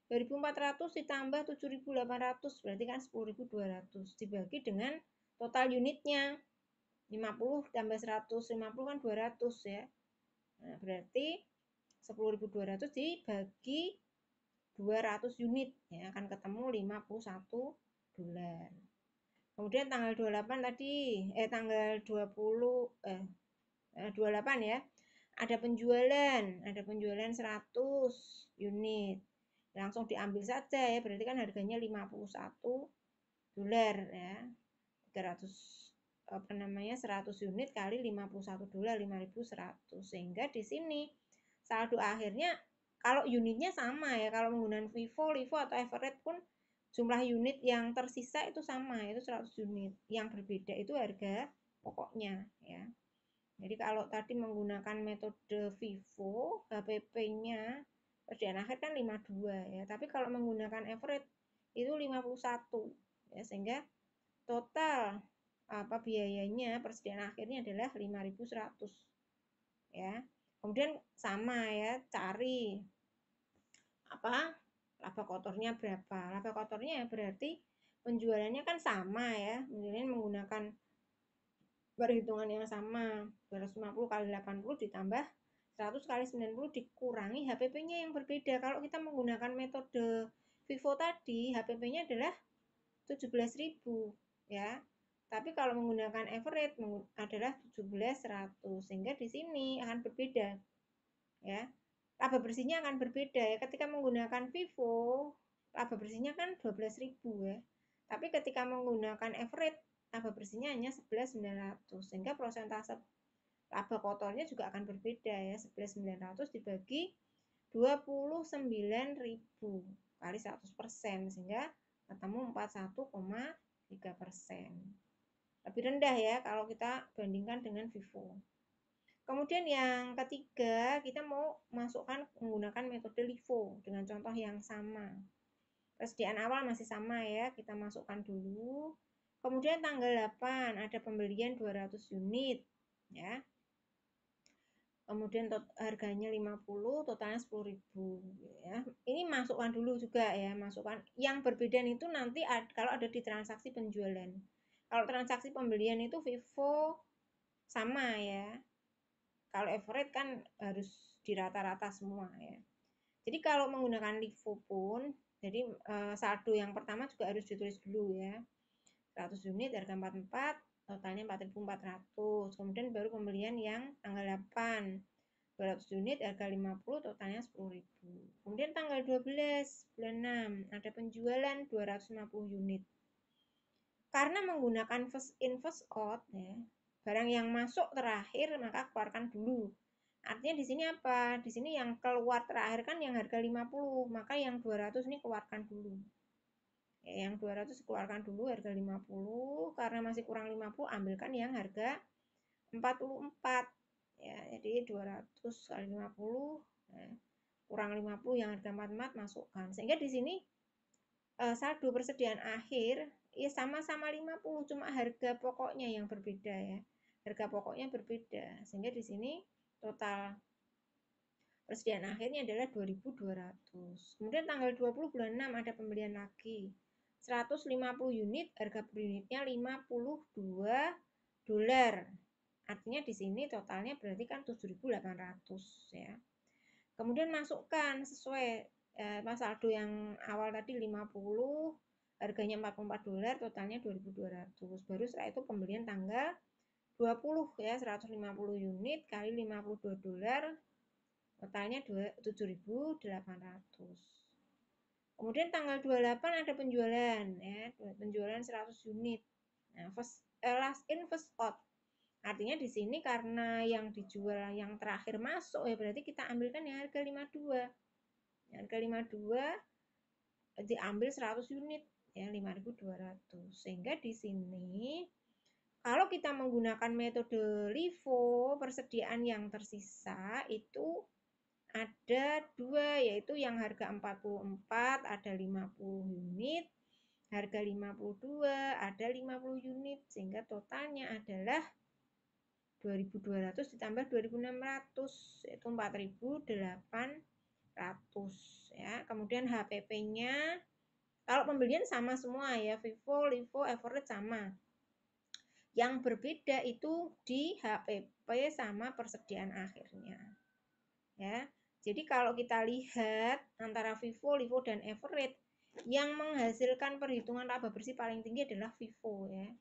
2.400 ditambah 7.800, berarti kan 10.200, dibagi dengan total unitnya 50 tambah 150 kan 200 ya. Nah, berarti 10.200 dibagi 200 unit ya, akan ketemu $51. Kemudian tanggal 28 tadi tanggal 28 ya. Ada penjualan 100 unit. Langsung diambil saja ya, berarti kan harganya $51 ya. 300 100 unit kali $51, 5.100, sehingga di sini saldo akhirnya kalau unitnya sama ya, kalau menggunakan Vivo, Livo atau Eveready pun jumlah unit yang tersisa itu sama, itu 100 unit. Yang berbeda itu harga pokoknya ya. Jadi kalau tadi menggunakan metode Vivo, HPP-nya persediaan akhir kan 52 ya, tapi kalau menggunakan Eveready itu 51 ya, sehingga total biayanya persediaan akhirnya adalah 5.100 ya. Kemudian sama ya, cari laba kotornya berapa. Laba kotornya ya berarti penjualannya kan sama ya, penjualannya menggunakan perhitungan yang sama, 250 kali 80 ditambah 100 kali 90 dikurangi HPP-nya yang berbeda. Kalau kita menggunakan metode Vivo tadi, HPP-nya adalah 17.000 ya. Tapi kalau menggunakan Eveready adalah 17.100, sehingga di sini akan berbeda ya. Laba bersihnya akan berbeda ya. Ketika menggunakan Vivo, laba bersihnya kan 12.000 ya. Tapi ketika menggunakan Eveready, laba bersihnya hanya 11.900, sehingga persentase laba kotornya juga akan berbeda ya. 11.900 dibagi 29.000 kali 100%, sehingga ketemu 41,3%. Lebih rendah ya kalau kita bandingkan dengan Vivo. Kemudian yang ketiga, kita mau masukkan menggunakan metode LIFO dengan contoh yang sama. Persediaan awal masih sama ya, kita masukkan dulu. Kemudian tanggal 8 ada pembelian 200 unit ya. Kemudian harganya 50, totalnya 10.000 ya. Ini masukkan dulu juga ya, masukkan. Yang berbeda itu nanti kalau ada di transaksi penjualan. Kalau transaksi pembelian itu Vivo sama ya. Kalau Eveready kan harus di rata-rata semua ya. Jadi kalau menggunakan LIFO pun, jadi saldo yang pertama juga harus ditulis dulu ya. 100 unit harga 44, totalnya 4.400. Kemudian baru pembelian yang tanggal 8. 200 unit harga 50, totalnya 10.000. Kemudian tanggal 12 bulan 6 ada penjualan 250 unit. Karena menggunakan first in first out ya, barang yang masuk terakhir maka keluarkan dulu. Artinya di sini apa? Di sini yang keluar terakhir kan yang harga 50, maka yang 200 ini keluarkan dulu. Ya, yang 200 keluarkan dulu harga 50, karena masih kurang 50 ambilkan yang harga 44. Ya, jadi 200 kali 50 ya, kurang 50 yang harga 44 masukkan. Sehingga di sini saldo persediaan akhir ya sama-sama 50, cuma harga pokoknya yang berbeda ya. Harga pokoknya berbeda. Sehingga di sini total persediaan akhirnya adalah 2.200. Kemudian tanggal 20 bulan 6 ada pembelian lagi. 150 unit, harga per unitnya $52. Artinya di sini totalnya berarti kan 7.800 ya. Kemudian masukkan sesuai saldo yang awal tadi 50, harganya $44, totalnya 2.200. Baru setelah itu pembelian tanggal 20 ya, 150 unit kali $52, totalnya 7.800. Kemudian tanggal 28 ada penjualan ya, penjualan 100 unit. Nah, last in first out. Artinya di sini karena yang dijual yang terakhir masuk ya, berarti kita ambilkan yang harga 52. Harga 52 diambil 100 unit ya, 5.200. Sehingga di sini kalau kita menggunakan metode LIFO, persediaan yang tersisa itu ada dua, yaitu yang harga 44 ada 50 unit, harga 52 ada 50 unit, sehingga totalnya adalah 2.200 ditambah 2.600, yaitu 4.800 ya. Kemudian HPP-nya kalau pembelian sama semua ya, FIFO, LIFO, average sama. Yang berbeda itu di HPP sama persediaan akhirnya. Ya. Jadi kalau kita lihat antara FIFO, LIFO dan average, yang menghasilkan perhitungan laba bersih paling tinggi adalah FIFO ya.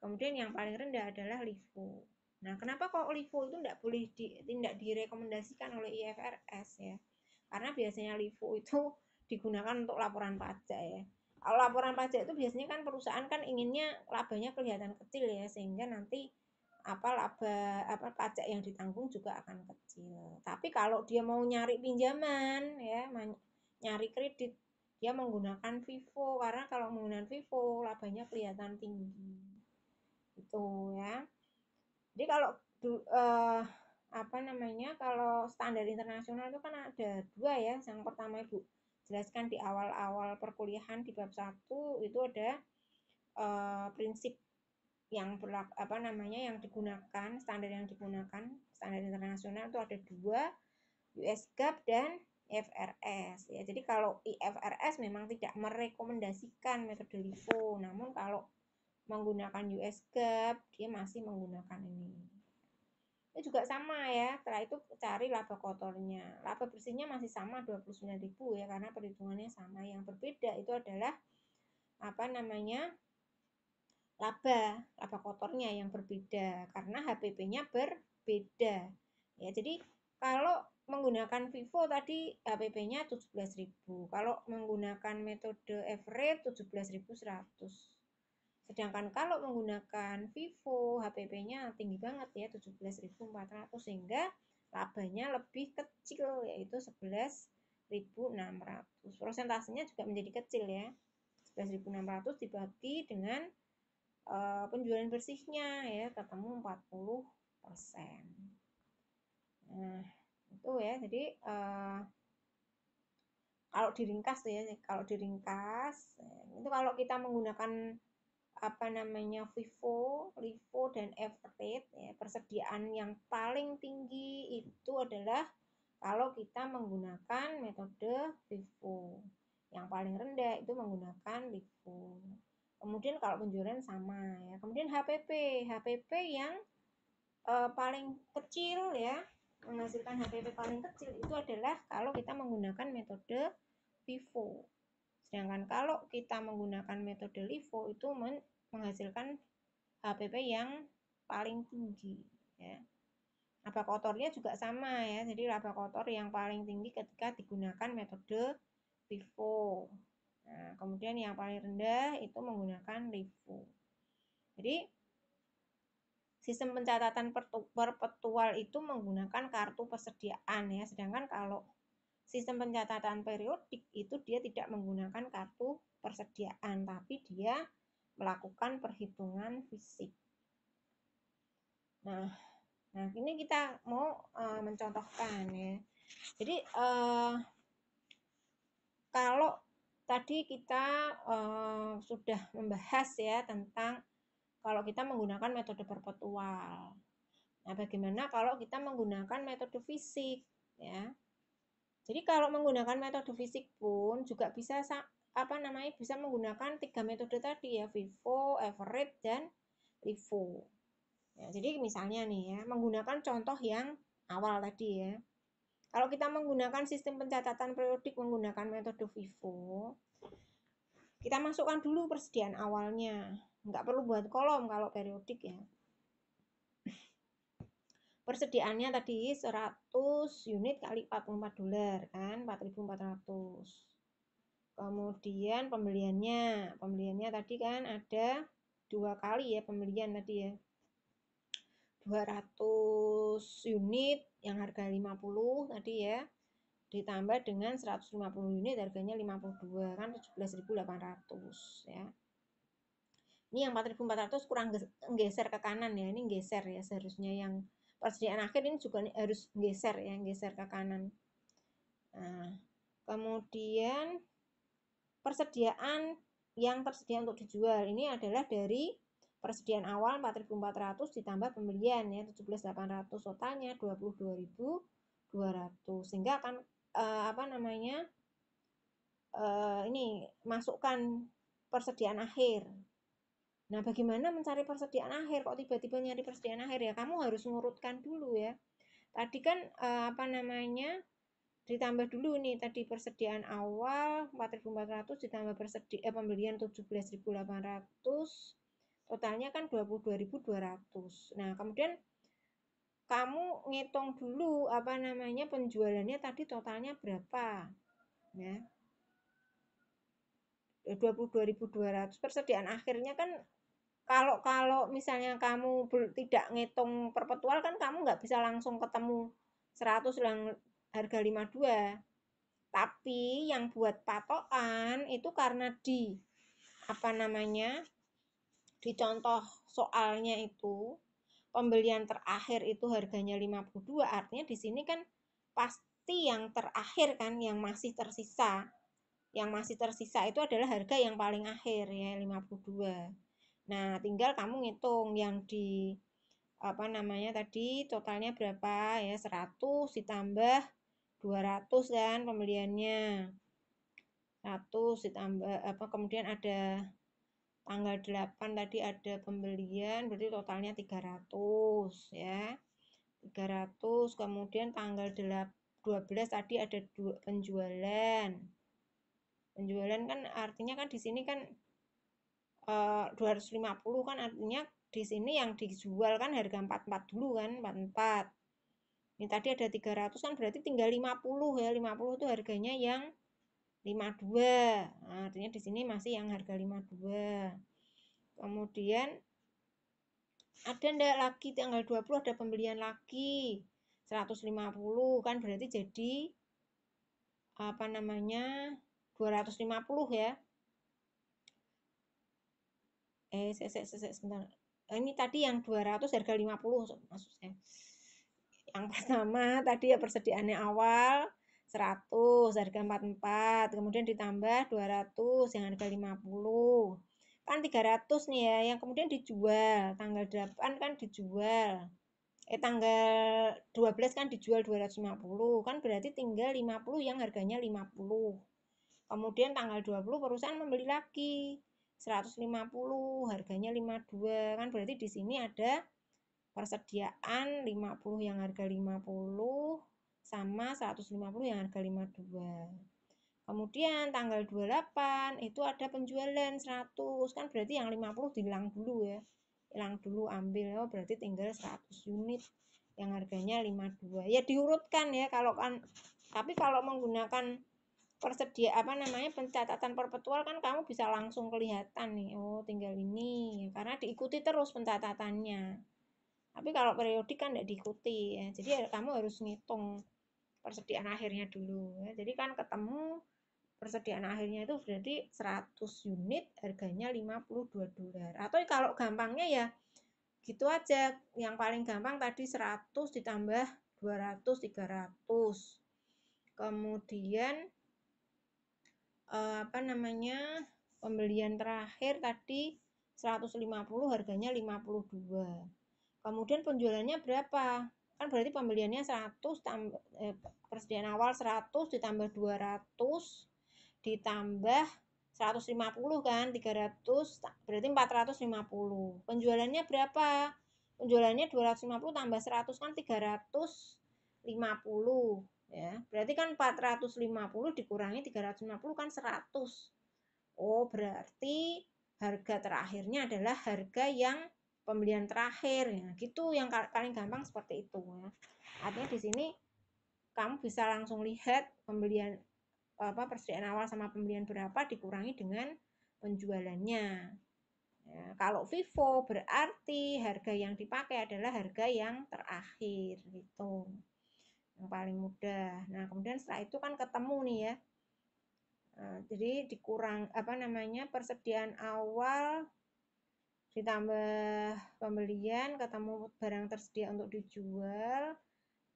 Kemudian yang paling rendah adalah LIFO. Nah, kenapa kok LIFO itu tidak direkomendasikan oleh IFRS ya? Karena biasanya LIFO itu digunakan untuk laporan pajak ya. Kalau laporan pajak itu biasanya kan perusahaan kan inginnya labanya kelihatan kecil ya, sehingga nanti laba pajak yang ditanggung juga akan kecil. Tapi kalau dia mau nyari pinjaman ya, nyari kredit, dia menggunakan FIFO, karena kalau menggunakan FIFO labanya kelihatan tinggi. Itu ya. Jadi kalau kalau standar internasional itu kan ada dua ya. Yang pertama Ibu jelaskan di awal-awal perkuliahan di bab 1 itu ada prinsip yang yang digunakan, standar yang digunakan, standar internasional itu ada dua, US GAAP dan IFRS ya. Jadi kalau IFRS memang tidak merekomendasikan metode LIFO, namun kalau menggunakan US GAAP dia masih menggunakan ini. Ini juga sama ya, setelah itu cari laba kotornya. Laba bersihnya masih sama 29.000 ya, karena perhitungannya sama. Yang berbeda itu adalah laba kotornya yang berbeda karena HPP-nya berbeda. Ya, jadi kalau menggunakan FIFO tadi HPP-nya 17.000. Kalau menggunakan metode average 17.100. Sedangkan kalau menggunakan FIFO HPP-nya tinggi banget ya 17.400, sehingga labanya lebih kecil yaitu 11.600. Persentasenya juga menjadi kecil ya. 11.600 dibagi dengan penjualan bersihnya ya ketemu 40%. Nah, itu ya. Jadi kalau diringkas itu kalau kita menggunakan FIFO, LIFO dan average ya, persediaan yang paling tinggi itu adalah kalau kita menggunakan metode FIFO. Yang paling rendah itu menggunakan LIFO. Kemudian kalau penjualan sama ya. Kemudian HPP yang paling kecil ya, menghasilkan HPP paling kecil itu adalah kalau kita menggunakan metode FIFO. Sedangkan kalau kita menggunakan metode LIFO itu menghasilkan HPP yang paling tinggi ya. Laba kotornya juga sama ya. Jadi laba kotor yang paling tinggi ketika digunakan metode FIFO. Nah, kemudian yang paling rendah itu menggunakan LIFO. Jadi sistem pencatatan perpetual itu menggunakan kartu persediaan ya. Sedangkan kalau sistem pencatatan periodik itu dia tidak menggunakan kartu persediaan, tapi dia melakukan perhitungan fisik. Nah, ini kita mau mencontohkan ya. Jadi kalau tadi kita sudah membahas ya tentang kalau kita menggunakan metode perpetual. Nah, bagaimana kalau kita menggunakan metode fisik ya? Jadi kalau menggunakan metode fisik pun juga bisa bisa menggunakan 3 metode tadi ya, FIFO, average dan LIFO. Ya, jadi misalnya nih ya, menggunakan contoh yang awal tadi ya. Kalau kita menggunakan sistem pencatatan periodik menggunakan metode FIFO, kita masukkan dulu persediaan awalnya. Nggak perlu buat kolom kalau periodik ya. Persediaannya tadi 100 unit kali $44 kan, 4.400. Kemudian pembeliannya tadi kan ada 2 kali ya pembelian tadi ya. 200 unit yang harga 50 tadi ya, ditambah dengan 150 unit harganya 52 kan 17.800 ya. Ini yang 4.400 kurang geser ke kanan ya, ini geser ya, seharusnya yang persediaan akhir ini juga harus geser ya, geser ke kanan. Nah, kemudian persediaan yang tersedia untuk dijual ini adalah dari persediaan awal 4.400 ditambah pembelian ya 17.800, totalnya 22.200, sehingga akan ini masukkan persediaan akhir. Nah, bagaimana mencari persediaan akhir? Kok tiba-tiba nyari persediaan akhir ya? Kamu harus ngurutkan dulu ya. Tadi kan ditambah dulu nih tadi persediaan awal 4.400 ditambah pembelian 17.800, totalnya kan 22.200. Nah, kemudian kamu ngitung dulu penjualannya tadi totalnya berapa ya. 22.200 persediaan akhirnya kan kalau misalnya kamu tidak ngitung perpetual kan kamu nggak bisa langsung ketemu 100 yang harga 52. Tapi yang buat patokan itu karena di contoh soalnya itu pembelian terakhir itu harganya 52, artinya di sini kan pasti yang terakhir kan yang masih tersisa. Yang masih tersisa itu adalah harga yang paling akhir ya 52. Nah, tinggal kamu ngitung yang di tadi totalnya berapa ya, 100 ditambah 200 kan pembeliannya. 100 ditambah kemudian ada tanggal 8 tadi ada pembelian, berarti totalnya 300 ya. 300, kemudian tanggal 12 tadi ada penjualan. Penjualan kan artinya kan di sini kan 250 kan artinya di sini yang dijual kan harga 44 dulu kan, 44. Ini tadi ada 300 kan berarti tinggal 50 ya. 50 itu harganya yang 52. Nah, artinya di sini masih yang harga 52. Kemudian ada ndak lagi tanggal 20 ada pembelian lagi 150 kan berarti jadi 250 ya. Sebentar. Ini tadi yang 200 harga 50 maksudnya. Yang pertama tadi ya persediaannya awal 100 harga 44, kemudian ditambah 200 yang harga 50. Kan 300 nih ya, yang kemudian dijual tanggal 8 kan dijual. Tanggal 12 kan dijual 250, kan berarti tinggal 50 yang harganya 50. Kemudian tanggal 20 perusahaan membeli lagi 150, harganya 52. Kan berarti di sini ada persediaan 50 yang harga 50 sama 150 yang harga 52. Kemudian tanggal 28 itu ada penjualan 100, kan berarti yang 50 dihilang dulu ya. Hilang dulu, ambil, oh berarti tinggal 100 unit yang harganya 52. Ya diurutkan ya kalau kan, tapi kalau menggunakan pencatatan perpetual kan kamu bisa langsung kelihatan nih, oh tinggal ini, karena diikuti terus pencatatannya. Tapi kalau periodik kan tidak diikuti ya. Jadi kamu harus ngitung persediaan akhirnya dulu ya. Jadi kan ketemu persediaan akhirnya itu berarti 100 unit harganya $52. Atau kalau gampangnya ya gitu aja. Yang paling gampang tadi 100 ditambah 200 300. Kemudian pembelian terakhir tadi 150 harganya 52. Kemudian penjualannya berapa? Kan berarti pembeliannya 100 persediaan awal 100 ditambah 200 ditambah 150 kan 300 berarti 450. Penjualannya berapa? penjualannya 250 tambah 100 kan 350 ya. Berarti kan 450 dikurangi 350 kan 100. Oh, berarti harga terakhirnya adalah harga yang pembelian terakhir ya. Gitu, yang paling gampang seperti itu ya. Artinya di sini kamu bisa langsung lihat pembelian persediaan awal sama pembelian berapa dikurangi dengan penjualannya. Ya, kalau FIFO berarti harga yang dipakai adalah harga yang terakhir gitu. Yang paling mudah. Nah, kemudian setelah itu kan ketemu nih ya. Nah, jadi dikurang persediaan awal ditambah pembelian ketemu barang tersedia untuk dijual,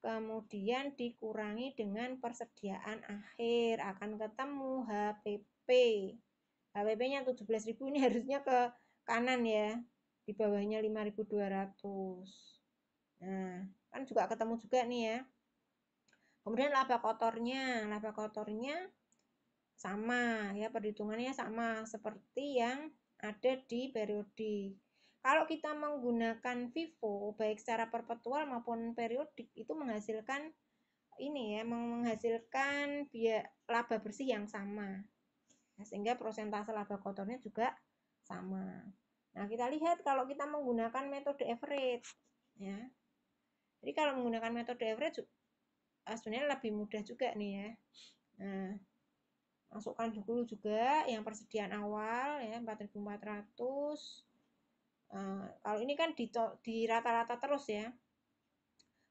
kemudian dikurangi dengan persediaan akhir akan ketemu HPP. HPP-nya 17.000 ini harusnya ke kanan ya, di bawahnya 5.200. Nah, kan juga ketemu juga nih ya. Kemudian laba kotornya sama ya, perhitungannya sama seperti yang ada di periodik. Kalau kita menggunakan FIFO baik secara perpetual maupun periodik itu menghasilkan laba bersih yang sama. Sehingga persentase laba kotornya juga sama. Nah, kita lihat kalau kita menggunakan metode average ya. Jadi kalau menggunakan metode average sebenarnya lebih mudah juga nih ya. Nah, masukkan dulu juga yang persediaan awal ya 4.400. Kalau ini kan di rata-rata terus ya.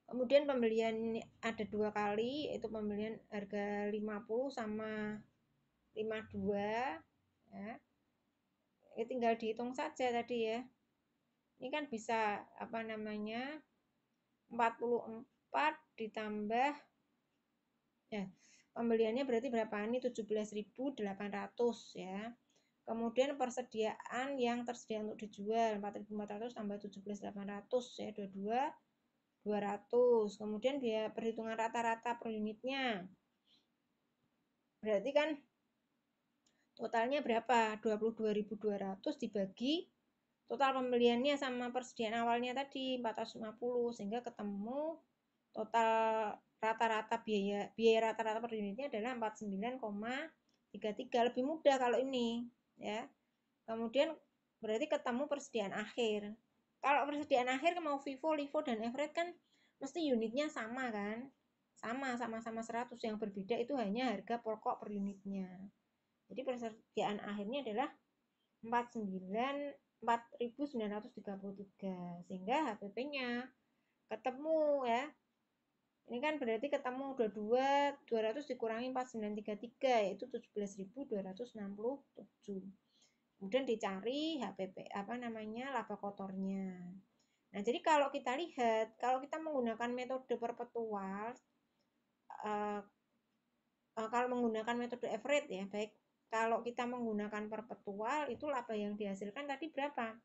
Kemudian pembelian ada 2 kali, itu pembelian harga 50 sama 52 ya. Ya tinggal dihitung saja tadi ya. Ini kan bisa 44 ditambah ya. Pembeliannya berarti berapa? Ini 17.800 ya. Kemudian persediaan yang tersedia untuk dijual 4.400 tambah 17.800 ya, 22.200. Kemudian biaya perhitungan rata-rata per unitnya. Berarti kan totalnya berapa? 22.200 dibagi total pembeliannya sama persediaan awalnya tadi 450 sehingga ketemu total rata-rata biaya rata-rata per unitnya adalah 49,33. Lebih mudah kalau ini ya. Kemudian berarti ketemu persediaan akhir. Kalau persediaan akhir mau FIFO, LIFO dan average kan mesti unitnya sama kan? Sama-sama 100. Yang berbeda itu hanya harga pokok per unitnya. Jadi persediaan akhirnya adalah 4.933 sehingga HPP-nya ketemu ya. Ini kan berarti ketemu 200 dikurangi 4.933 yaitu 17.267. Kemudian dicari HPP laba kotornya. Nah, jadi kalau kita lihat, kalau kita menggunakan metode perpetual, kalau menggunakan metode average ya, baik kalau kita menggunakan perpetual itu laba yang dihasilkan tadi berapa?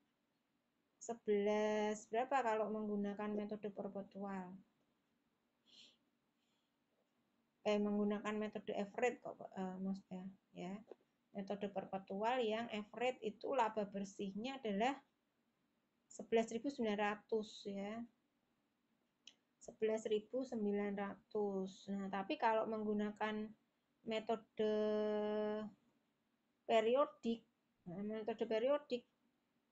11 berapa kalau menggunakan metode perpetual? Menggunakan metode average kok maksudnya ya. Metode perpetual yang average itu laba bersihnya adalah 11.900 ya. 11.900. Nah, tapi kalau menggunakan metode periodik,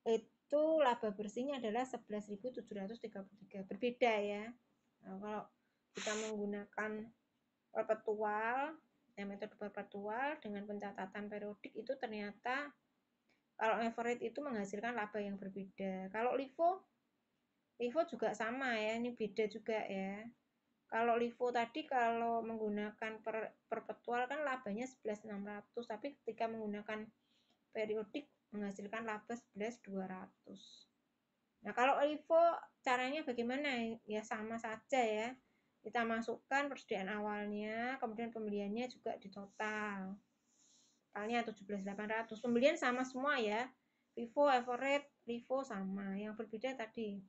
itu laba bersihnya adalah 11.733. Berbeda ya. Nah, kalau kita menggunakan perpetual, metode perpetual dengan pencatatan periodik itu ternyata kalau average itu menghasilkan laba yang berbeda. Kalau LIFO juga sama ya, ini beda juga ya. Kalau LIFO tadi kalau menggunakan perpetual kan labanya 11.600, tapi ketika menggunakan periodik menghasilkan laba 11.200. Nah, kalau LIFO caranya bagaimana? Ya sama saja ya. Kita masukkan persediaan awalnya, kemudian pembeliannya juga di total. Totalnya 17.800. Pembelian sama semua ya. FIFO, average, LIFO sama. Yang berbeda tadi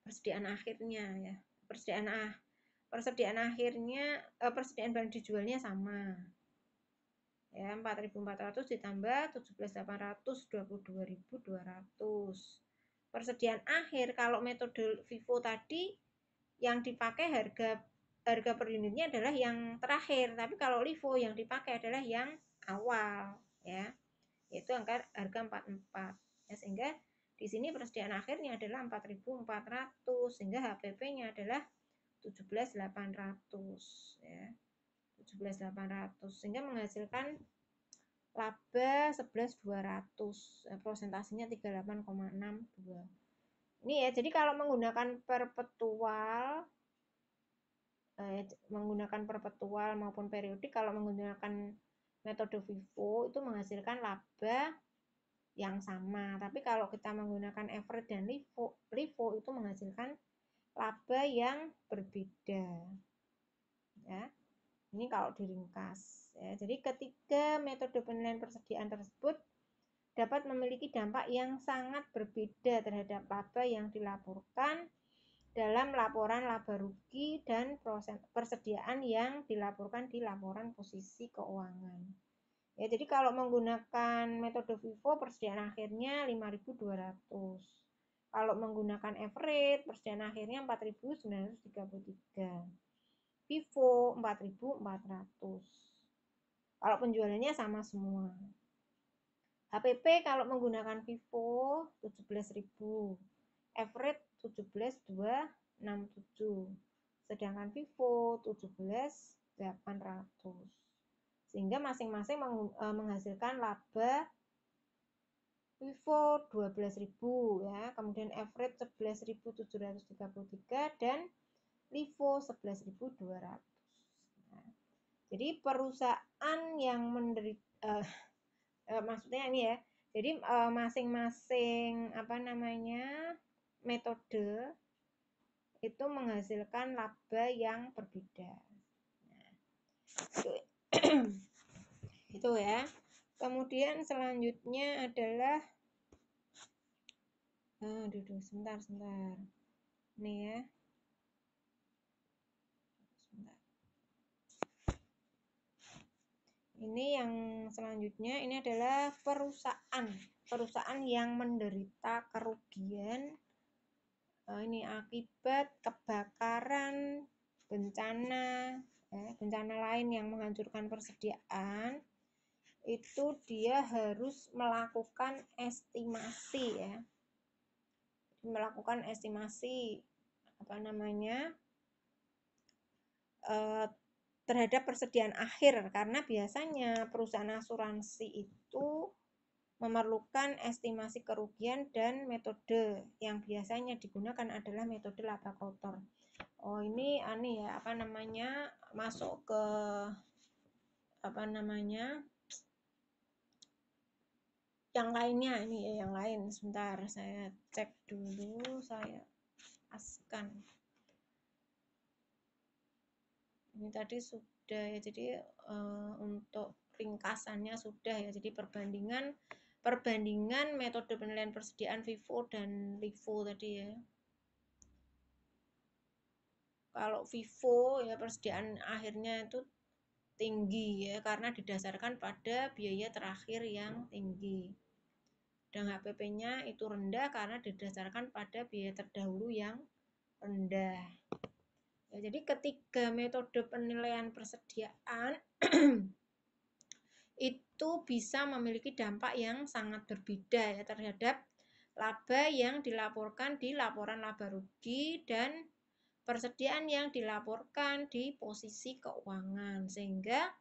persediaan akhirnya ya. Persediaan akhirnya persediaan barang dijualnya sama. Ya, 4.400 ditambah 17.800 22.200. persediaan akhir, kalau metode FIFO tadi yang dipakai harga per unitnya adalah yang terakhir, tapi kalau LIFO yang dipakai adalah yang awal ya, yaitu harga 44 ya, sehingga di sini persediaan akhirnya adalah 4.400 sehingga HPP-nya adalah 17.800 ya. 17.800 sehingga menghasilkan laba 11.200, prosentasenya 38,62. Ini ya, jadi kalau menggunakan perpetual maupun periodik, kalau menggunakan metode FIFO itu menghasilkan laba yang sama. Tapi kalau kita menggunakan average dan LIFO itu menghasilkan laba yang berbeda. Ya. Ini kalau diringkas ya. Jadi ketiga metode penilaian persediaan tersebut dapat memiliki dampak yang sangat berbeda terhadap laba yang dilaporkan dalam laporan laba rugi dan persediaan yang dilaporkan di laporan posisi keuangan. Ya, jadi kalau menggunakan metode FIFO persediaan akhirnya 5.200. Kalau menggunakan average persediaan akhirnya 4.933. FIFO 4.400. Kalau penjualannya sama semua. HPP kalau menggunakan FIFO 17.000, average 17.267, sedangkan FIFO 17.800. Sehingga masing-masing menghasilkan laba FIFO 12.000 ya, kemudian average 11.733 dan LIFO 11.200. Nah, jadi perusahaan yang menderita maksudnya ini ya, jadi masing-masing metode itu menghasilkan laba yang berbeda. Nah, itu ya. Kemudian selanjutnya adalah sebentar nih ya. Ini yang selanjutnya, ini adalah perusahaan yang menderita kerugian ini akibat kebakaran, bencana lain yang menghancurkan persediaan. Itu dia harus melakukan estimasi ya, terhadap persediaan akhir, karena biasanya perusahaan asuransi itu memerlukan estimasi kerugian dan metode yang biasanya digunakan adalah metode laba kotor. Ini ya masuk ke yang lainnya. Ini ya yang lain, sebentar saya cek dulu, saya askan. Ini tadi sudah ya, jadi untuk ringkasannya sudah ya, jadi perbandingan metode penilaian persediaan FIFO dan LIFO tadi ya. Kalau FIFO ya persediaan akhirnya itu tinggi ya, karena didasarkan pada biaya terakhir yang tinggi. Dan HPP-nya itu rendah karena didasarkan pada biaya terdahulu yang rendah. Ya, jadi ketiga metode penilaian persediaan itu bisa memiliki dampak yang sangat berbeda ya terhadap laba yang dilaporkan di laporan laba rugi dan persediaan yang dilaporkan di posisi keuangan, sehingga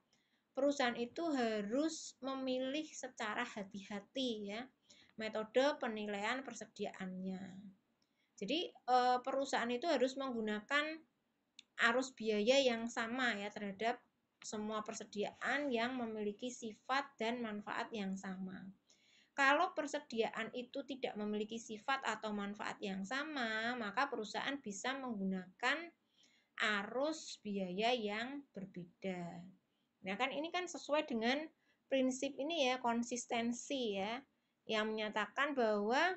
perusahaan itu harus memilih secara hati-hati ya metode penilaian persediaannya. Jadi perusahaan itu harus menggunakan arus biaya yang sama ya terhadap semua persediaan yang memiliki sifat dan manfaat yang sama. Kalau persediaan itu tidak memiliki sifat atau manfaat yang sama, maka perusahaan bisa menggunakan arus biaya yang berbeda. Nah, kan ini kan sesuai dengan prinsip ini ya, konsistensi ya, yang menyatakan bahwa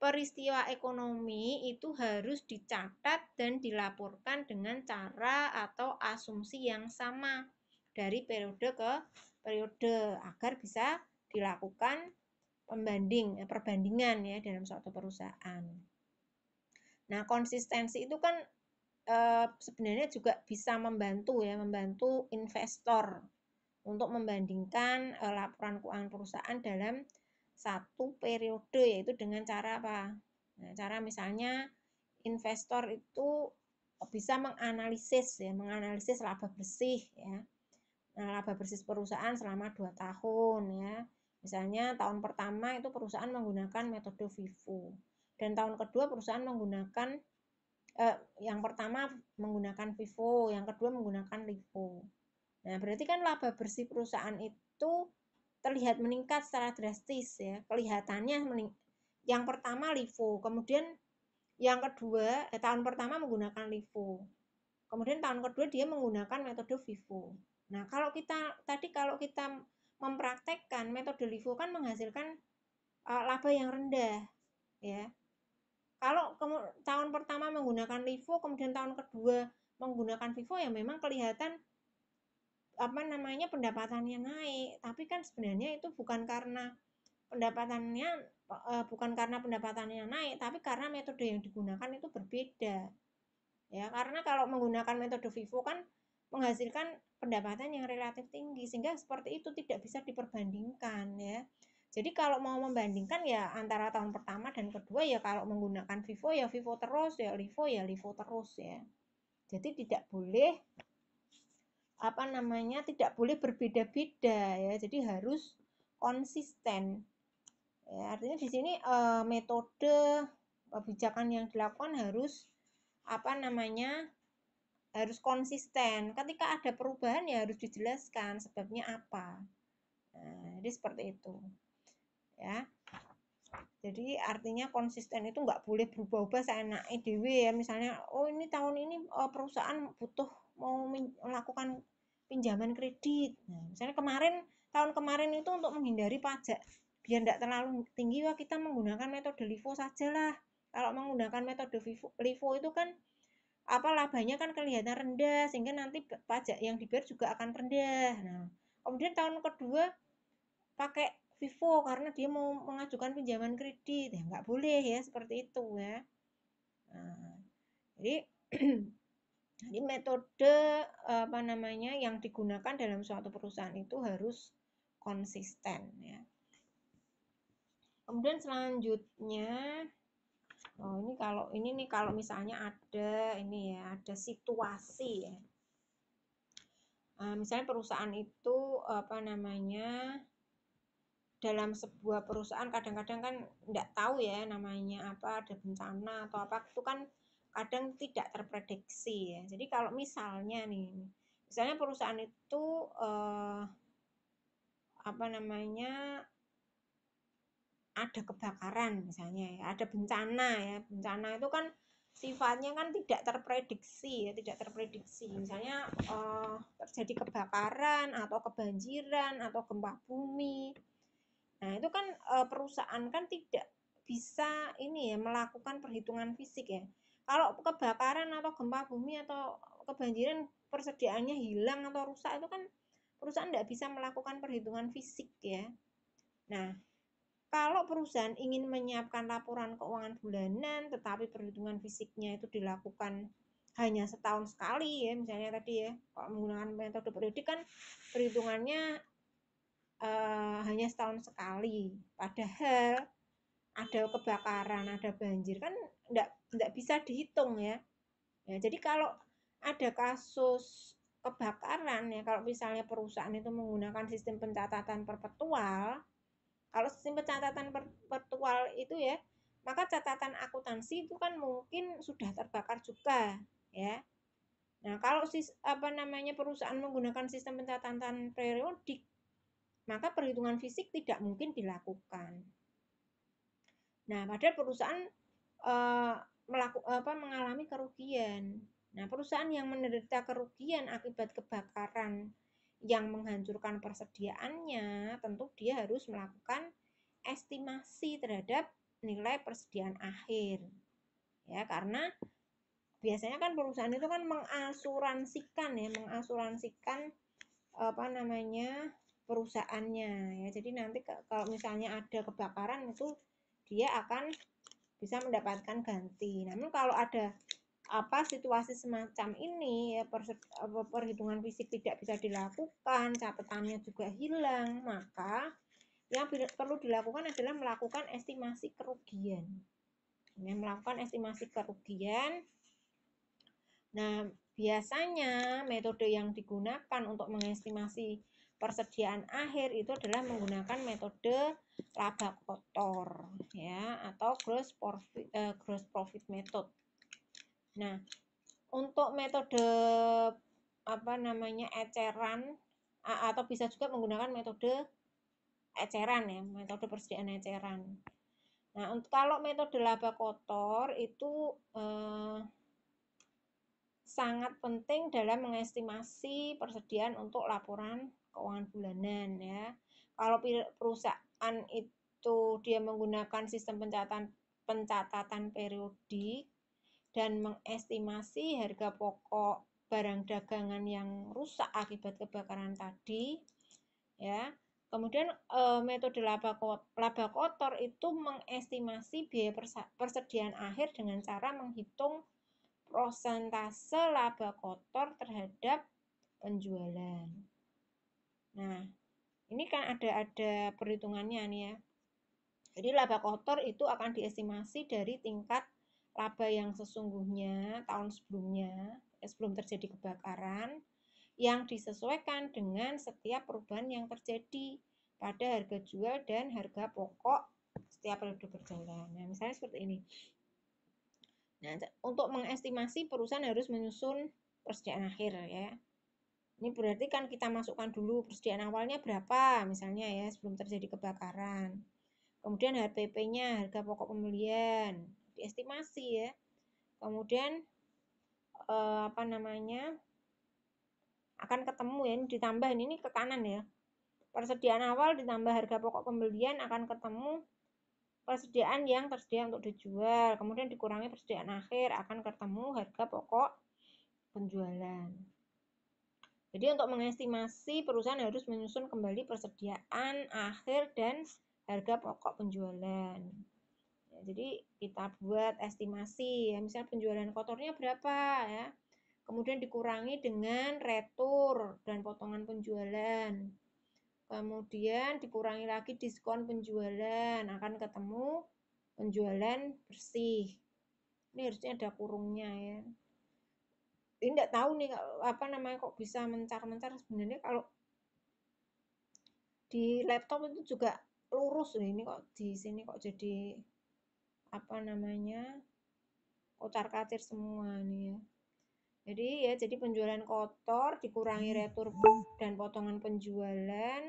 peristiwa ekonomi itu harus dicatat dan dilaporkan dengan cara atau asumsi yang sama dari periode ke periode agar bisa dilakukan perbandingan ya dalam suatu perusahaan. Nah, konsistensi itu kan sebenarnya juga bisa membantu investor untuk membandingkan laporan keuangan perusahaan dalam satu periode, yaitu dengan cara apa? Nah, cara misalnya investor itu bisa menganalisis laba bersih ya. Nah, laba bersih perusahaan selama 2 tahun ya. Misalnya tahun pertama itu perusahaan menggunakan metode FIFO dan tahun kedua perusahaan menggunakan yang pertama menggunakan FIFO, yang kedua menggunakan LIFO. Nah, berarti kan laba bersih perusahaan itu terlihat meningkat secara drastis ya. Kelihatannya yang pertama LIFO, kemudian yang kedua tahun pertama menggunakan LIFO. Kemudian tahun kedua dia menggunakan metode FIFO. Nah, kalau kita mempraktekkan metode LIFO kan menghasilkan laba yang rendah ya. Kalau tahun pertama menggunakan LIFO, kemudian tahun kedua menggunakan FIFO ya memang kelihatan pendapatannya naik, tapi kan sebenarnya itu bukan karena pendapatannya naik, tapi karena metode yang digunakan itu berbeda. Ya, karena kalau menggunakan metode FIFO kan menghasilkan pendapatan yang relatif tinggi, sehingga seperti itu tidak bisa diperbandingkan ya. Jadi kalau mau membandingkan ya antara tahun pertama dan kedua ya kalau menggunakan FIFO ya FIFO terus, ya LIFO terus ya. Jadi tidak boleh berbeda-beda ya. Jadi harus konsisten. Ya, artinya di sini metode kebijakan yang dilakukan harus harus konsisten. Ketika ada perubahan ya harus dijelaskan sebabnya apa. Nah, jadi seperti itu. Ya. Jadi artinya konsisten itu nggak boleh berubah-ubah seenaknya dewe ya. Misalnya, ini tahun ini perusahaan butuh mau melakukan pinjaman kredit. Nah, misalnya tahun kemarin itu untuk menghindari pajak biar tidak terlalu tinggi, kita menggunakan metode LIFO sajalah. Kalau menggunakan metode LIFO itu kan labanya kan kelihatan rendah sehingga nanti pajak yang dibayar juga akan rendah. Nah, kemudian tahun kedua pakai FIFO karena dia mau mengajukan pinjaman kredit, ya nggak boleh ya seperti itu ya. Nah, jadi metode yang digunakan dalam suatu perusahaan itu harus konsisten ya. Kemudian selanjutnya kalau misalnya ada situasi ya. Misalnya perusahaan itu dalam sebuah perusahaan kadang-kadang kan tidak tahu ya namanya apa, ada bencana atau apa, itu kan kadang tidak terprediksi ya. Jadi kalau misalnya perusahaan itu ada kebakaran misalnya ya, ada bencana ya. Bencana itu kan sifatnya kan tidak terprediksi. Misalnya terjadi kebakaran atau kebanjiran atau gempa bumi. Nah, itu kan perusahaan kan tidak bisa melakukan perhitungan fisik ya. Kalau kebakaran atau gempa bumi atau kebanjiran persediaannya hilang atau rusak, itu kan perusahaan tidak bisa melakukan perhitungan fisik ya. Nah, kalau perusahaan ingin menyiapkan laporan keuangan bulanan tetapi perhitungan fisiknya itu dilakukan hanya setahun sekali ya, misalnya tadi ya, kalau menggunakan metode periodik kan perhitungannya hanya setahun sekali, padahal ada kebakaran, ada banjir kan enggak bisa dihitung ya. Jadi kalau ada kasus kebakaran ya, kalau misalnya perusahaan itu menggunakan sistem pencatatan perpetual, kalau sistem pencatatan perpetual itu ya, maka catatan akuntansi itu kan mungkin sudah terbakar juga ya. Nah, kalau perusahaan menggunakan sistem pencatatan periodik, maka perhitungan fisik tidak mungkin dilakukan. Nah, padahal perusahaan mengalami kerugian. Nah, perusahaan yang menderita kerugian akibat kebakaran yang menghancurkan persediaannya, tentu dia harus melakukan estimasi terhadap nilai persediaan akhir. Ya, karena biasanya kan perusahaan itu kan mengasuransikan perusahaannya ya. Jadi nanti kalau misalnya ada kebakaran itu dia akan bisa mendapatkan ganti. Namun kalau ada situasi semacam ini ya, perhitungan fisik tidak bisa dilakukan, catatannya juga hilang, maka yang perlu dilakukan adalah melakukan estimasi kerugian. Melakukan estimasi kerugian. Nah, biasanya metode yang digunakan untuk mengestimasi persediaan akhir itu adalah menggunakan metode laba kotor ya, atau gross profit method. Nah, untuk metode eceran atau bisa juga menggunakan metode eceran ya, metode persediaan eceran. Nah, kalau metode laba kotor itu sangat penting dalam mengestimasi persediaan untuk laporan keuangan bulanan ya. Kalau perusahaan itu dia menggunakan sistem pencatatan periodik dan mengestimasi harga pokok barang dagangan yang rusak akibat kebakaran tadi ya. Kemudian metode laba kotor itu mengestimasi biaya persediaan akhir dengan cara menghitung prosentase laba kotor terhadap penjualan. Nah, ini kan ada perhitungannya nih ya. Jadi laba kotor itu akan diestimasi dari tingkat laba yang sesungguhnya tahun sebelumnya, sebelum terjadi kebakaran, yang disesuaikan dengan setiap perubahan yang terjadi pada harga jual dan harga pokok setiap periode berjalan. Nah, misalnya seperti ini. Nah, untuk mengestimasi perusahaan harus menyusun persediaan akhir ya. Ini berarti kan kita masukkan dulu persediaan awalnya berapa misalnya ya sebelum terjadi kebakaran. Kemudian HPP-nya, harga pokok pembelian, diestimasi ya. Kemudian akan ketemu ya, ini ditambah ini ke kanan ya. Persediaan awal ditambah harga pokok pembelian akan ketemu persediaan yang tersedia untuk dijual, kemudian dikurangi persediaan akhir akan ketemu harga pokok penjualan. Jadi untuk mengestimasi perusahaan harus menyusun kembali persediaan akhir dan harga pokok penjualan. Ya, jadi kita buat estimasi ya, misalnya penjualan kotornya berapa ya. Kemudian dikurangi dengan retur dan potongan penjualan. Kemudian dikurangi lagi diskon penjualan, akan ketemu penjualan bersih. Ini harusnya ada kurungnya ya. Ini enggak tahu nih kok bisa mencar-mencar. Sebenarnya kalau di laptop itu juga lurus loh, ini kok di sini kok jadi kocar-kacir semua nih ya. Jadi penjualan kotor dikurangi retur dan potongan penjualan,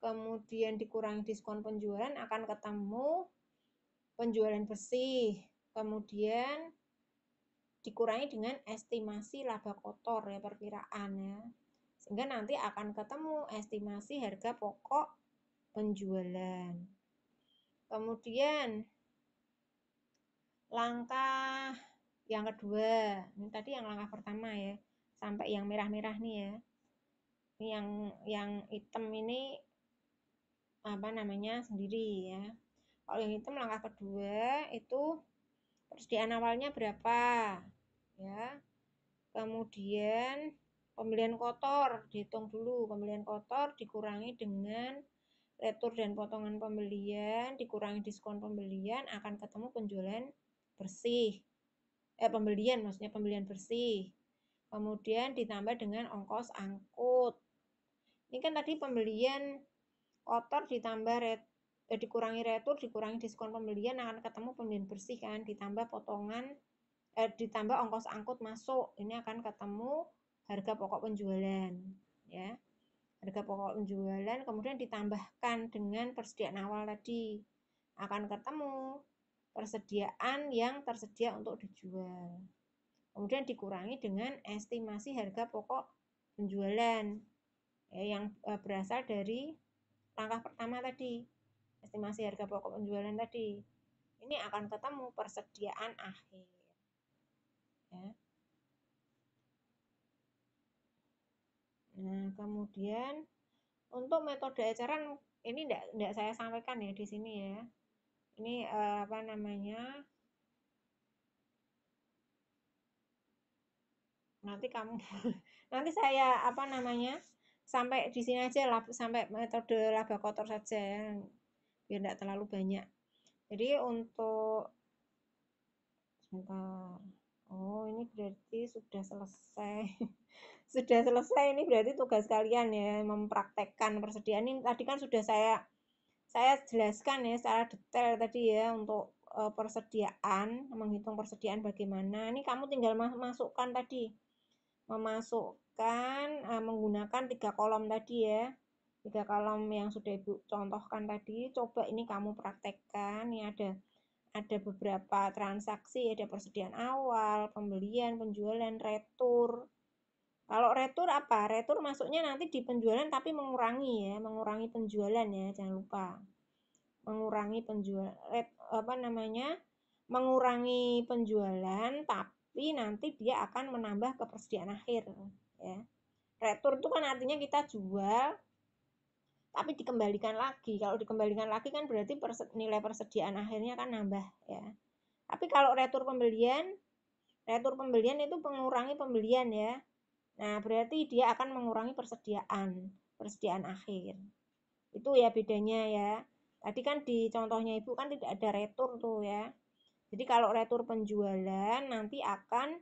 kemudian dikurangi diskon penjualan akan ketemu penjualan bersih, kemudian dikurangi dengan estimasi laba kotor ya, perkiraan ya, sehingga nanti akan ketemu estimasi harga pokok penjualan. Kemudian langkah yang kedua, ini tadi yang langkah pertama ya, sampai yang merah-merah nih ya. Ini yang hitam ini sendiri ya. Kalau yang hitam langkah kedua itu persediaan awalnya berapa ya. Kemudian pembelian kotor dihitung dulu, pembelian kotor dikurangi dengan retur dan potongan pembelian, dikurangi diskon pembelian akan ketemu penjualan bersih. Pembelian bersih. Kemudian ditambah dengan ongkos angkut. Ini kan tadi pembelian kotor ditambah dikurangi retur, dikurangi diskon pembelian akan ketemu pembelian bersih kan, ditambah ongkos angkut masuk. Ini akan ketemu harga pokok penjualan ya. Harga pokok penjualan kemudian ditambahkan dengan persediaan awal tadi akan ketemu persediaan yang tersedia untuk dijual. Kemudian dikurangi dengan estimasi harga pokok penjualan ya, yang berasal dari langkah pertama tadi, estimasi harga pokok penjualan tadi. Ini akan ketemu persediaan akhir ya. Nah, kemudian Untuk metode eceran ini enggak saya sampaikan ya di sini ya. Ini apa namanya? Nanti kamu nanti saya apa namanya? Sampai di sini aja lah, sampai metode laba kotor saja ya. Biar enggak terlalu banyak. Jadi untuk sebentar. Oh, ini berarti sudah selesai. Sudah selesai ini berarti tugas kalian ya, mempraktekkan persediaan. Ini tadi kan sudah saya jelaskan ya secara detail tadi ya untuk persediaan, menghitung persediaan bagaimana. Ini kamu tinggal masukkan tadi, memasukkan menggunakan 3 kolom tadi ya. 3 kolom yang sudah Ibu contohkan tadi. Coba ini kamu praktekkan. Ini ada beberapa transaksi, ada persediaan awal, pembelian, penjualan, retur. Kalau retur apa? Retur masuknya nanti di penjualan tapi mengurangi ya, mengurangi penjualan ya, jangan lupa. Mengurangi penjualan apa namanya? Mengurangi penjualan tapi nanti dia akan menambah ke persediaan akhir ya. Retur itu kan artinya kita jual tapi dikembalikan lagi. Kalau dikembalikan lagi kan berarti nilai persediaan akhirnya kan nambah ya. Tapi kalau retur pembelian itu mengurangi pembelian ya. Nah, berarti dia akan mengurangi persediaan akhir. Itu ya bedanya ya. Tadi kan di contohnya Ibu kan tidak ada retur tuh ya. Jadi kalau retur penjualan nanti akan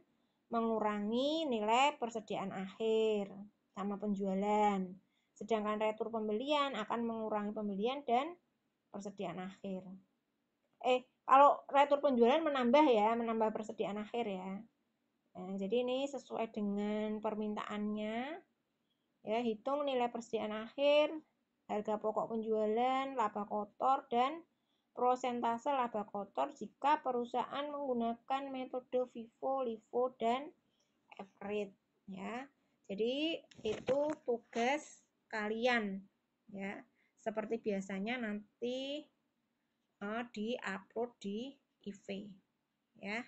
mengurangi nilai persediaan akhir sama penjualan. Sedangkan retur pembelian akan mengurangi pembelian dan persediaan akhir. Kalau retur penjualan menambah ya, menambah persediaan akhir ya. Nah, jadi ini sesuai dengan permintaannya. Ya, hitung nilai persediaan akhir, harga pokok penjualan, laba kotor, dan prosentase laba kotor jika perusahaan menggunakan metode FIFO, LIFO, dan average. Ya, jadi itu tugas kalian. Ya, seperti biasanya nanti di-upload di IV. Ya.